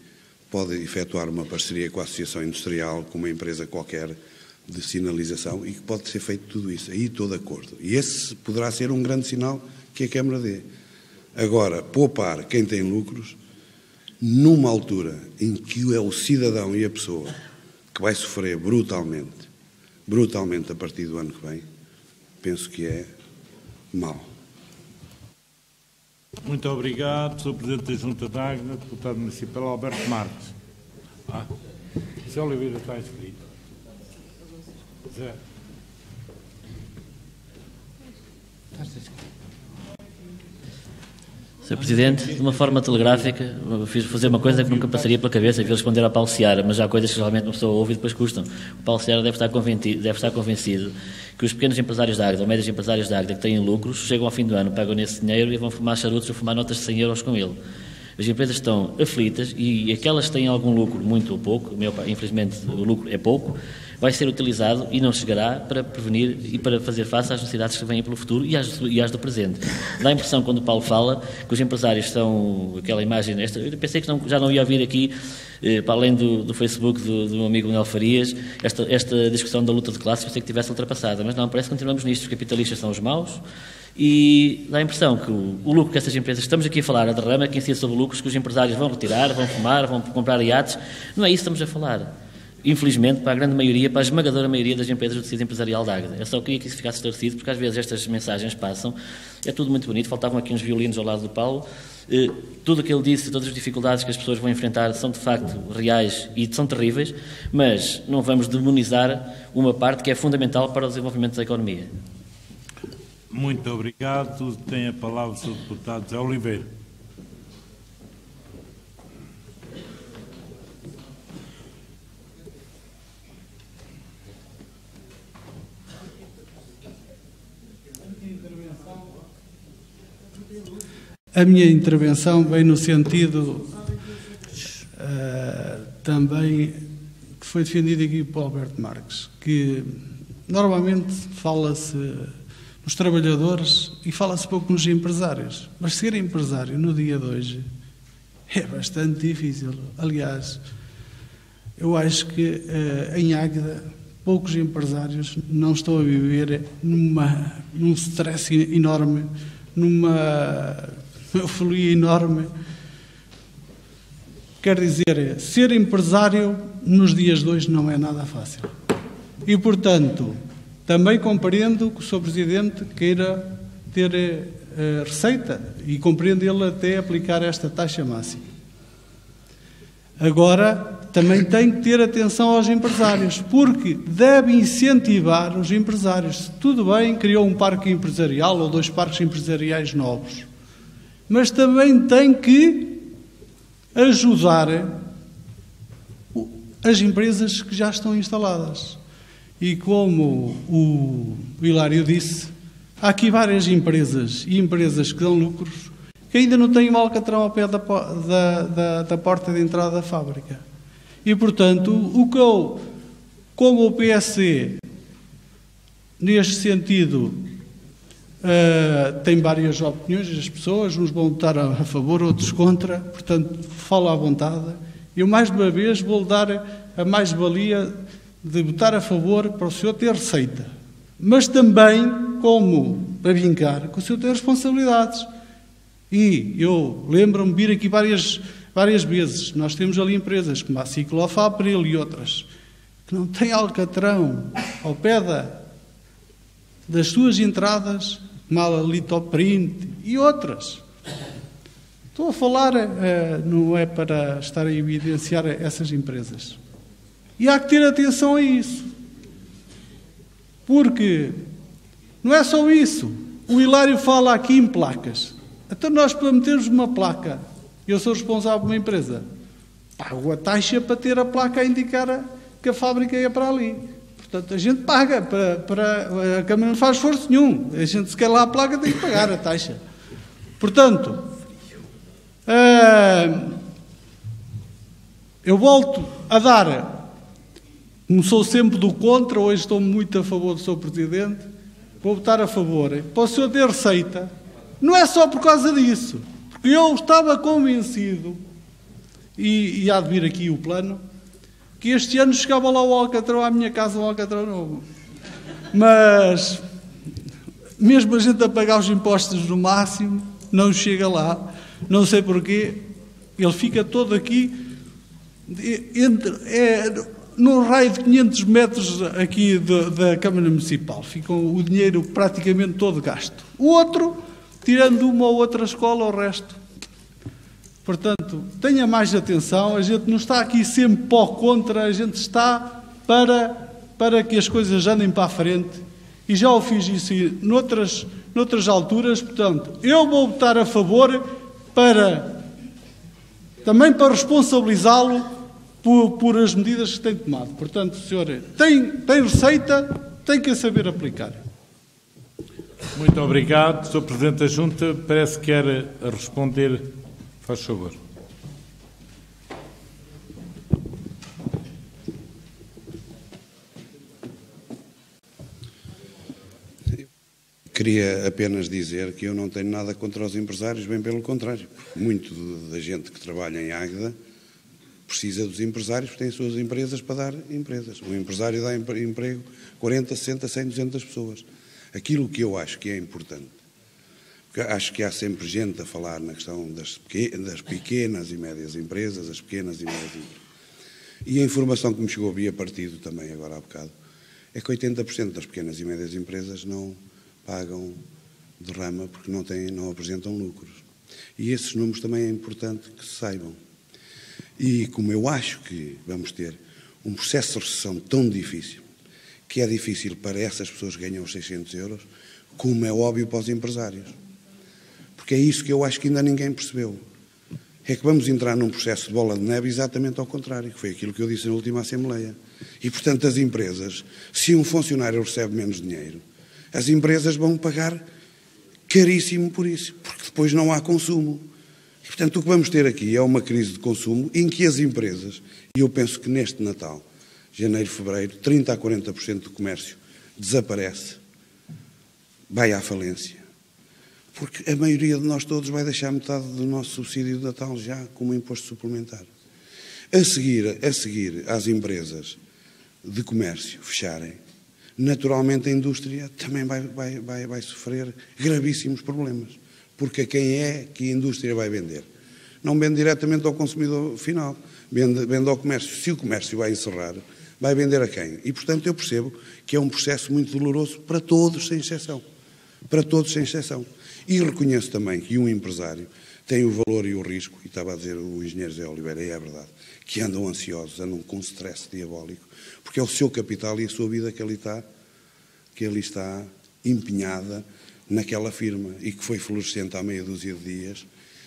pode efetuar uma parceria com a Associação Industrial, com uma empresa qualquer de sinalização, e que pode ser feito tudo isso. Aí estou de acordo. E esse poderá ser um grande sinal que a Câmara dê. Agora, poupar quem tem lucros, numa altura em que é o cidadão e a pessoa que vai sofrer brutalmente a partir do ano que vem, penso que é mau. Muito obrigado, Sr. Presidente da Junta de Águeda, Deputado Municipal Alberto Marques. Zé Oliveira está inscrito. Zé. Estás inscrito. Sr. Presidente, de uma forma telegráfica, fiz fazer uma coisa que nunca passaria pela cabeça, que responder ao Paulo Seara, mas há coisas que geralmente uma pessoa ouve e depois custam. O Paulo Seara deve estar convencido que os pequenos empresários da Águeda, ou médios empresários da Águeda que têm lucros, chegam ao fim do ano, pegam nesse dinheiro e vão fumar charutos ou fumar notas de 100 euros com ele. As empresas estão aflitas e aquelas que têm algum lucro, muito ou pouco, infelizmente o lucro é pouco, vai ser utilizado e não chegará para prevenir e para fazer face às necessidades que vêm pelo futuro e às do presente. Dá a impressão, quando o Paulo fala, que os empresários são aquela imagem, eu pensei que já não ia ouvir aqui, para além do Facebook do meu amigo Manuel Farias, esta discussão da luta de classes, pensei que tivesse ultrapassada, mas não, parece que continuamos nisto, os capitalistas são os maus, e dá a impressão que o lucro que essas empresas, estamos aqui a falar, a derrama que incide sobre lucros que os empresários vão retirar, vão fumar, vão comprar iates, não é isso que estamos a falar. Infelizmente, para a grande maioria, para a esmagadora maioria das empresas do tecido empresarial da Águeda. Eu só queria que isso ficasse esclarecido, porque às vezes estas mensagens passam, é tudo muito bonito, faltavam aqui uns violinos ao lado do Paulo, tudo o que ele disse, todas as dificuldades que as pessoas vão enfrentar são de facto reais e são terríveis, mas não vamos demonizar uma parte que é fundamental para o desenvolvimento da economia. Muito obrigado. Tem a palavra o Sr. Deputado Zé Oliveira. A minha intervenção vem no sentido também que foi defendido aqui por Alberto Marques, que normalmente fala-se nos trabalhadores e fala-se pouco nos empresários, mas ser empresário no dia de hoje é bastante difícil. Aliás, eu acho que em Águeda poucos empresários não estão a viver num stress enorme, numa euforia enorme. Quer dizer, ser empresário nos dias de hoje não é nada fácil. E, portanto, também compreendo que o Sr. Presidente queira ter receita e compreendo ele até aplicar esta taxa máxima. Agora, também tem que ter atenção aos empresários, porque deve incentivar os empresários. Tudo bem, criou um parque empresarial ou 2 parques empresariais novos, mas também tem que ajudar as empresas que já estão instaladas. E como o Hilário disse, há aqui várias empresas e empresas que dão lucros que ainda não têm um alcatrão ao pé da porta de entrada da fábrica. E, portanto, como o PSD, neste sentido, tem várias opiniões das pessoas, uns vão votar a favor, outros contra, portanto, falo à vontade. Eu, mais uma vez, vou dar a mais-valia de votar a favor para o senhor ter receita. Mas também, como a vincar, que o senhor tem responsabilidades. E eu lembro-me de vir aqui várias vezes. Nós temos ali empresas como a Ciclofapril e outras, que não têm alcatrão ao pé das suas entradas, como a Litoprint e outras. Estou a falar, não é para estar a evidenciar essas empresas. E há que ter atenção a isso. Porque não é só isso. O Hilário fala aqui em placas. Então nós, para metermos uma placa, eu sou responsável por uma empresa, pago a taxa para ter a placa a indicar que a fábrica é para ali. Portanto, a gente paga, a Câmara não faz esforço nenhum. A gente, se quer lá a placa, tem que pagar a taxa. Portanto, eu volto a dar, como sou sempre do contra, hoje estou muito a favor do Sr. Presidente, vou votar a favor. Para o senhor ter receita, não é só por causa disso, porque eu estava convencido, e há de vir aqui o plano, que este ano chegava lá o alcatrão à minha casa, um alcatrão novo. Mas, mesmo a gente a pagar os impostos no máximo, não chega lá, não sei porquê, ele fica todo aqui, num raio de 500 metros aqui da Câmara Municipal. Fica o dinheiro praticamente todo gasto. O outro, tirando uma ou outra escola, o resto. Portanto, tenha mais atenção, a gente não está aqui sempre para o contra, a gente está para que as coisas andem para a frente. E já o fiz isso noutras alturas, portanto, eu vou votar a favor também para responsabilizá-lo por as medidas que tem tomado. Portanto, o senhor tem receita, tem que saber aplicar. Muito obrigado. Sr. Presidente da Junta, parece que quer responder. Faz favor. queria apenas dizer que eu não tenho nada contra os empresários, bem pelo contrário. Muito da gente que trabalha em Águeda precisa dos empresários, porque tem as suas empresas para dar empresas. Um empresário dá emprego 40, 60, 100, 200 pessoas. Aquilo que eu acho que é importante, porque acho que há sempre gente a falar na questão das pequenas e médias empresas, as pequenas e médias empresas. E a informação que me chegou via partido também, agora há bocado, é que 80% das pequenas e médias empresas não pagam derrama porque não apresentam lucros. E esses números também é importante que se saibam. E como eu acho que vamos ter um processo de recessão tão difícil, que é difícil para essas pessoas que ganham os 600 euros, como é óbvio para os empresários. Porque é isso que eu acho que ainda ninguém percebeu. É que vamos entrar num processo de bola de neve exatamente ao contrário, que foi aquilo que eu disse na última Assembleia. E, portanto, as empresas, se um funcionário recebe menos dinheiro, as empresas vão pagar caríssimo por isso, porque depois não há consumo. E, portanto, o que vamos ter aqui é uma crise de consumo em que as empresas, e eu penso que neste Natal, janeiro, fevereiro, 30% a 40% do comércio desaparece, vai à falência. Porque a maioria de nós todos vai deixar metade do nosso subsídio de Natal já como imposto suplementar. A seguir às empresas de comércio fecharem, naturalmente a indústria também vai sofrer gravíssimos problemas. Porque a quem é que a indústria vai vender? Não vende diretamente ao consumidor final, vende ao comércio. Se o comércio vai encerrar, vai vender a quem? E, portanto, eu percebo que é um processo muito doloroso para todos, sem exceção. Para todos, sem exceção. E reconheço também que um empresário tem o valor e o risco, e estava a dizer o engenheiro José Oliveira, e é verdade, que andam ansiosos, andam com stress diabólico, porque é o seu capital e a sua vida que ali está empenhada naquela firma e que foi florescente há meia dúzia de dias,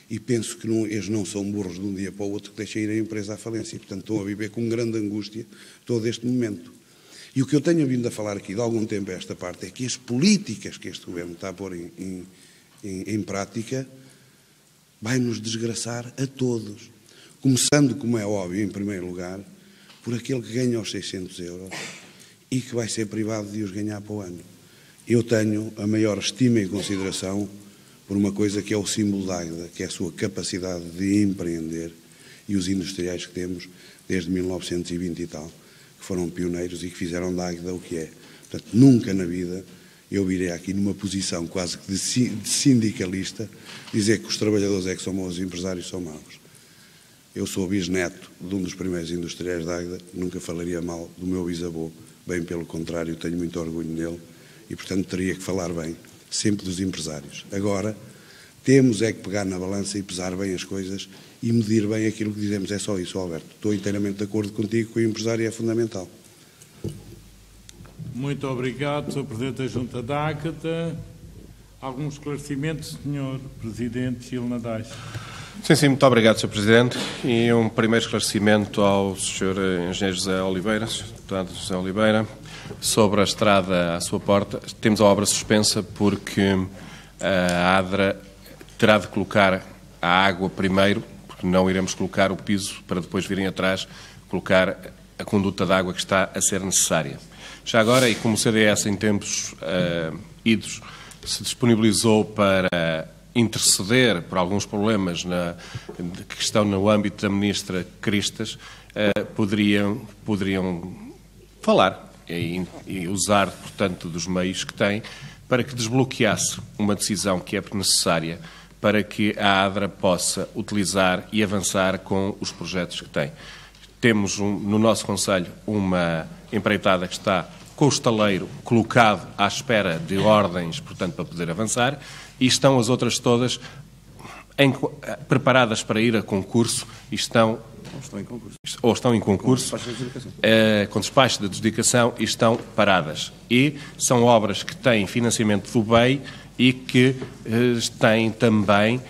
e penso que eles não são burros de um dia para o outro que deixam ir a empresa à falência, e portanto estão a viver com grande angústia todo este momento. E o que eu tenho vindo a falar aqui de algum tempo a esta parte é que as políticas que este Governo está a pôr em prática vai nos desgraçar a todos. Começando, como é óbvio, em primeiro lugar, por aquele que ganha os 600 euros e que vai ser privado de os ganhar para o ano. Eu tenho a maior estima e consideração por uma coisa que é o símbolo da Águeda, que é a sua capacidade de empreender, e os industriais que temos desde 1920 e tal, que foram pioneiros e que fizeram da Águeda o que é. Portanto, nunca na vida eu virei aqui numa posição quase que de sindicalista dizer que os trabalhadores é que são maus e os empresários são maus. Eu sou bisneto de um dos primeiros industriais da Águeda, nunca falaria mal do meu bisavô, bem pelo contrário, tenho muito orgulho nele e, portanto, teria que falar bem sempre dos empresários. Agora, temos é que pegar na balança e pesar bem as coisas e medir bem aquilo que dizemos. É só isso, Alberto. Estou inteiramente de acordo contigo que o empresário é fundamental. Muito obrigado, Sr. Presidente da Junta da Águeda. Algum esclarecimento, Sr. Presidente Gil Nadais? Sim, muito obrigado, Sr. Presidente. E um primeiro esclarecimento ao Sr. Engenheiro José Oliveira, Sr. Deputado José Oliveira, sobre a estrada à sua porta. Temos a obra suspensa porque a ADRA terá de colocar a água primeiro, porque não iremos colocar o piso para depois virem atrás colocar a conduta de água que está a ser necessária. Já agora, e como o CDS em tempos idos se disponibilizou para interceder por alguns problemas que estão no âmbito da Ministra Cristas, poderiam falar e usar, portanto, dos meios que têm para que desbloqueasse uma decisão que é necessária para que a ADRA possa utilizar e avançar com os projetos que tem. Temos no nosso Conselho uma empreitada que está com o estaleiro colocado à espera de ordens, portanto, para poder avançar, e estão as outras todas preparadas para ir a concurso e estão em concurso, com despacho de adjudicação e estão paradas. E são obras que têm financiamento do BEI e que têm também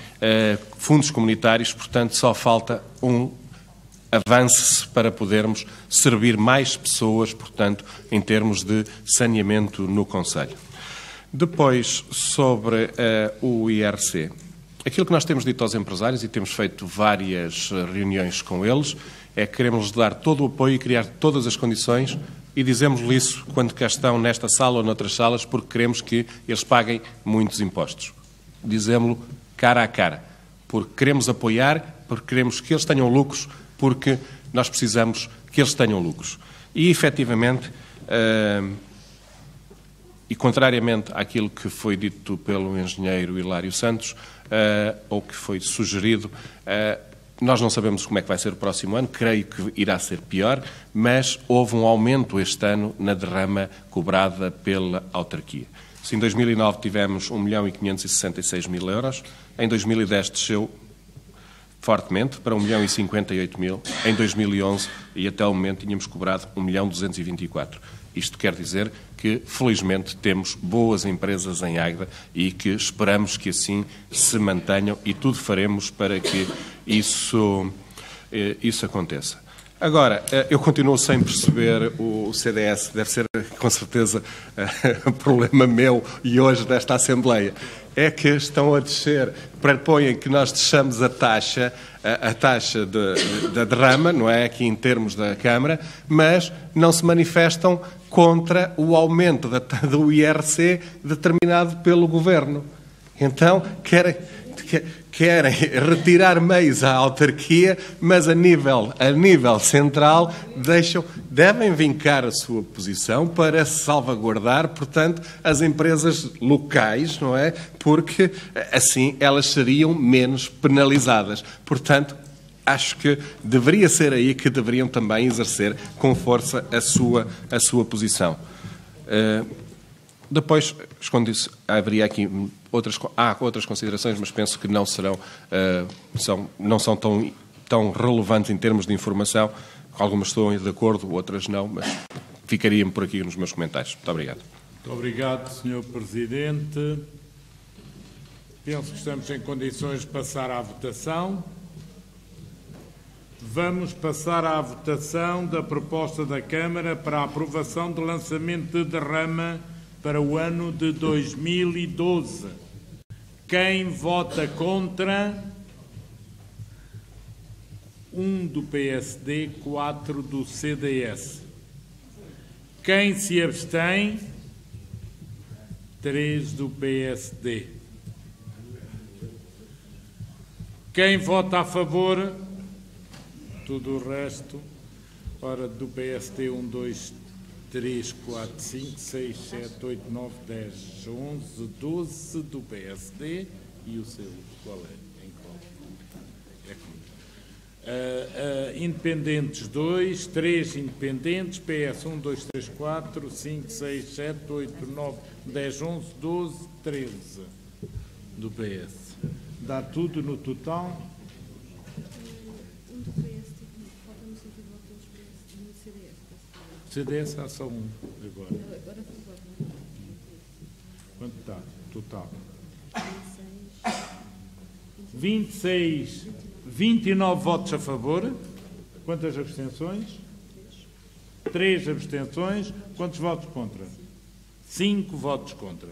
fundos comunitários, portanto, só falta um avance para podermos servir mais pessoas, portanto, em termos de saneamento no Conselho. Depois, sobre o IRC. Aquilo que nós temos dito aos empresários, e temos feito várias reuniões com eles, é que queremos dar todo o apoio e criar todas as condições e dizemos-lhe isso quando cá estão nesta sala ou noutras salas, porque queremos que eles paguem muitos impostos. Dizemos-lo cara a cara, porque queremos apoiar, porque queremos que eles tenham lucros, porque nós precisamos que eles tenham lucros. E, efetivamente, e contrariamente àquilo que foi dito pelo engenheiro Hilário Santos, ou que foi sugerido, nós não sabemos como é que vai ser o próximo ano, creio que irá ser pior, mas houve um aumento este ano na derrama cobrada pela autarquia. Se em 2009 tivemos 1.566.000 euros, em 2010 desceu fortemente para 1.058.000, em 2011 e até o momento tínhamos cobrado 1.224.000. Isto quer dizer que, felizmente, temos boas empresas em Águeda e que esperamos que assim se mantenham e tudo faremos para que isso aconteça. Agora, eu continuo sem perceber o CDS, deve ser com certeza problema meu e hoje desta Assembleia. É que estão a descer, propõem que nós deixamos a taxa da derrama, não é, aqui em termos da Câmara, mas não se manifestam contra o aumento do IRC determinado pelo Governo. Então, querem retirar meios à autarquia, mas a nível central devem vincar a sua posição para salvaguardar, portanto, as empresas locais, não é? Porque assim elas seriam menos penalizadas. Portanto, acho que deveria ser aí que deveriam também exercer com força a sua posição. Depois, escondi-se, haveria aqui outras considerações, mas penso que não são tão relevantes em termos de informação. Algumas estou de acordo, outras não, mas ficaria-me por aqui nos meus comentários. Muito obrigado. Muito obrigado, Sr. Presidente. Penso que estamos em condições de passar à votação. Vamos passar à votação da proposta da Câmara para a aprovação do lançamento de derrama para o ano de 2012. Quem vota contra? 1 do PSD, 4 do CDS. Quem se abstém? 3 do PSD. Quem vota a favor? Tudo o resto. Ora, do PSD, 1, 2, 3, 4, 5, 6, 7, 8, 9, 10, 11, 12 do PSD e o seu, qual é? Em qual? É comigo. Independentes 2, 3 independentes, PS 1, 2, 3, 4, 5, 6, 7, 8, 9, 10, 11, 12, 13 do PS. Dá tudo no total? CDS há só um agora. Quanto está? Total. 26, 29 votos a favor. Quantas abstenções? 3 abstenções. Quantos votos contra? 5 votos contra.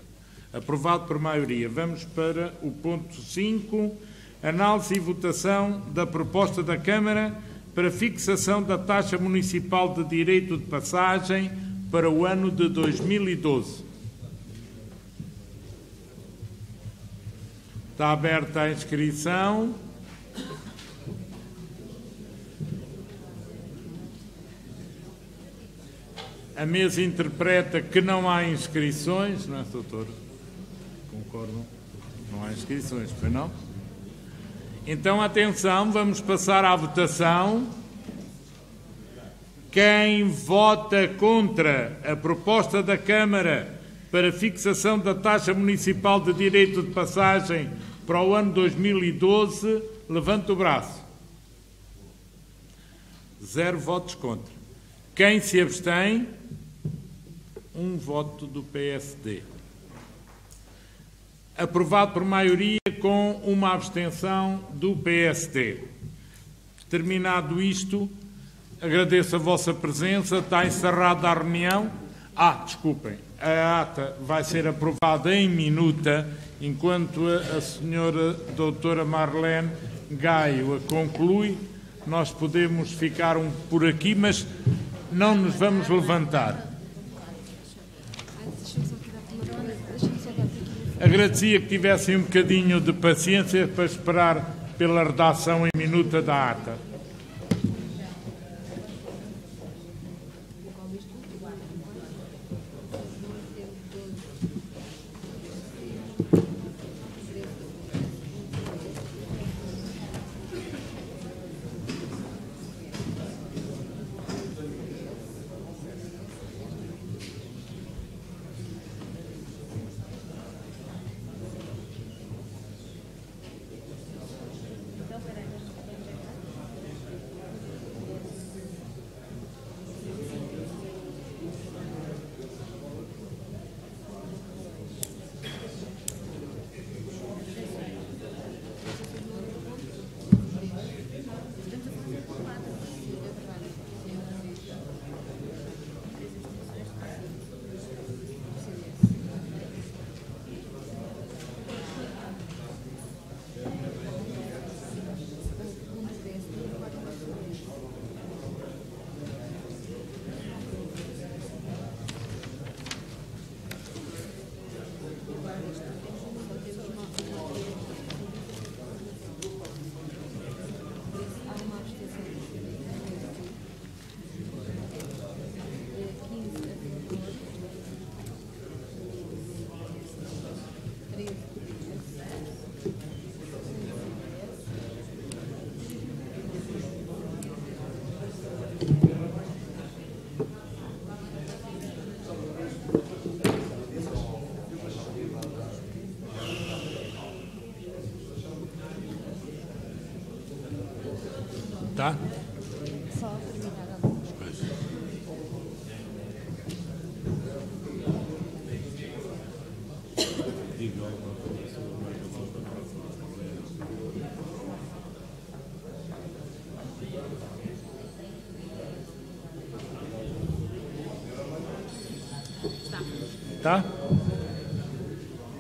Aprovado por maioria. Vamos para o ponto 5. Análise e votação da proposta da Câmara para fixação da taxa municipal de direito de passagem para o ano de 2012. Está aberta a inscrição. A mesa interpreta que não há inscrições, não é, doutor? Concordam? Não há inscrições, foi não? Então, atenção, vamos passar à votação. Quem vota contra a proposta da Câmara para fixação da taxa municipal de direito de passagem para o ano 2012, levante o braço. 0 votos contra. Quem se abstém? 1 voto do PSD. Aprovado por maioria com uma abstenção do PSD. Terminado isto, agradeço a vossa presença. Está encerrada a reunião. Desculpem, a ata vai ser aprovada em minuta, enquanto a senhora doutora Marlene Gaio a conclui. Nós podemos ficar por aqui, mas não nos vamos levantar. Agradecia que tivessem um bocadinho de paciência para esperar pela redação em minuta da ata. Tá? Tá?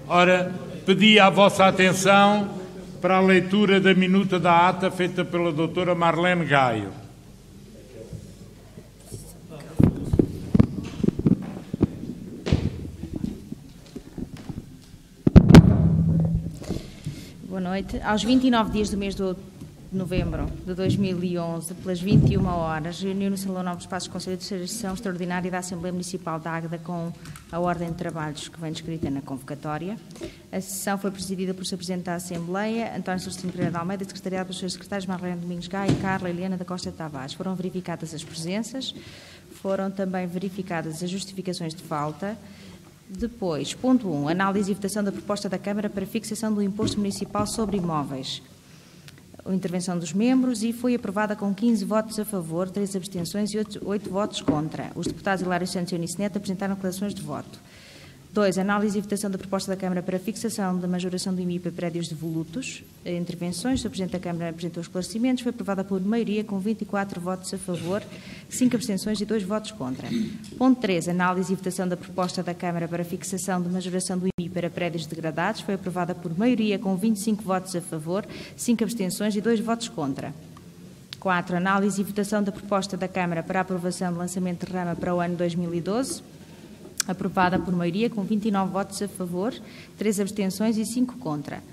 Ora, pedi a vossa atenção para a leitura da minuta da ata feita pela doutora Marlene Gaio. Boa noite. Aos 29 dias do mês de novembro de 2011, pelas 21 horas, reuniu no Salão Novo Espaços do Conselho de Sessão Extraordinária da Assembleia Municipal de Águeda com a ordem de trabalhos que vem descrita na convocatória. A sessão foi presidida por Sr. Presidente da Assembleia, António Celestino Pereira de Almeida, secretariado pelos Srs. Secretários Marlene Domingos Gaio e Carla Helena da Costa Tavares. Foram verificadas as presenças, foram também verificadas as justificações de falta. Depois, ponto 1, análise e votação da proposta da Câmara para fixação do imposto municipal sobre imóveis. A intervenção dos membros e foi aprovada com 15 votos a favor, 3 abstenções e 8 votos contra. Os deputados Hilário Santos e Eunice Neto apresentaram declarações de voto. 2. Análise e votação da proposta da Câmara para fixação da majoração do IMI para prédios devolutos. Intervenções. O Presidente da Câmara apresentou os esclarecimentos. Foi aprovada por maioria com 24 votos a favor, 5 abstenções e 2 votos contra. Ponto 3. Análise e votação da proposta da Câmara para fixação da majoração do IMI para prédios degradados. Foi aprovada por maioria com 25 votos a favor, 5 abstenções e 2 votos contra. 4. Análise e votação da proposta da Câmara para a aprovação do lançamento de rama para o ano 2012. Aprovada por maioria, com 29 votos a favor, 3 abstenções e 5 contra.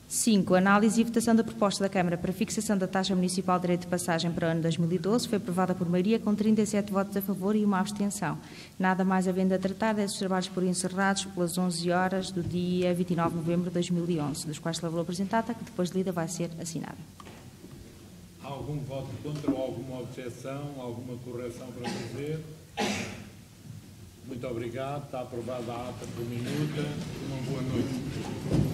5. Análise e votação da proposta da Câmara para fixação da taxa municipal de direito de passagem para o ano 2012. Foi aprovada por maioria, com 37 votos a favor e 1 abstenção. Nada mais havendo a tratar desses trabalhos por encerrados pelas 11 horas do dia 29 de novembro de 2011, dos quais se elaborou a apresentada, que depois de lida vai ser assinada. Há algum voto contra ou alguma objeção, alguma correção para fazer? Muito obrigado. Está aprovada a ata por minuta. Uma boa noite.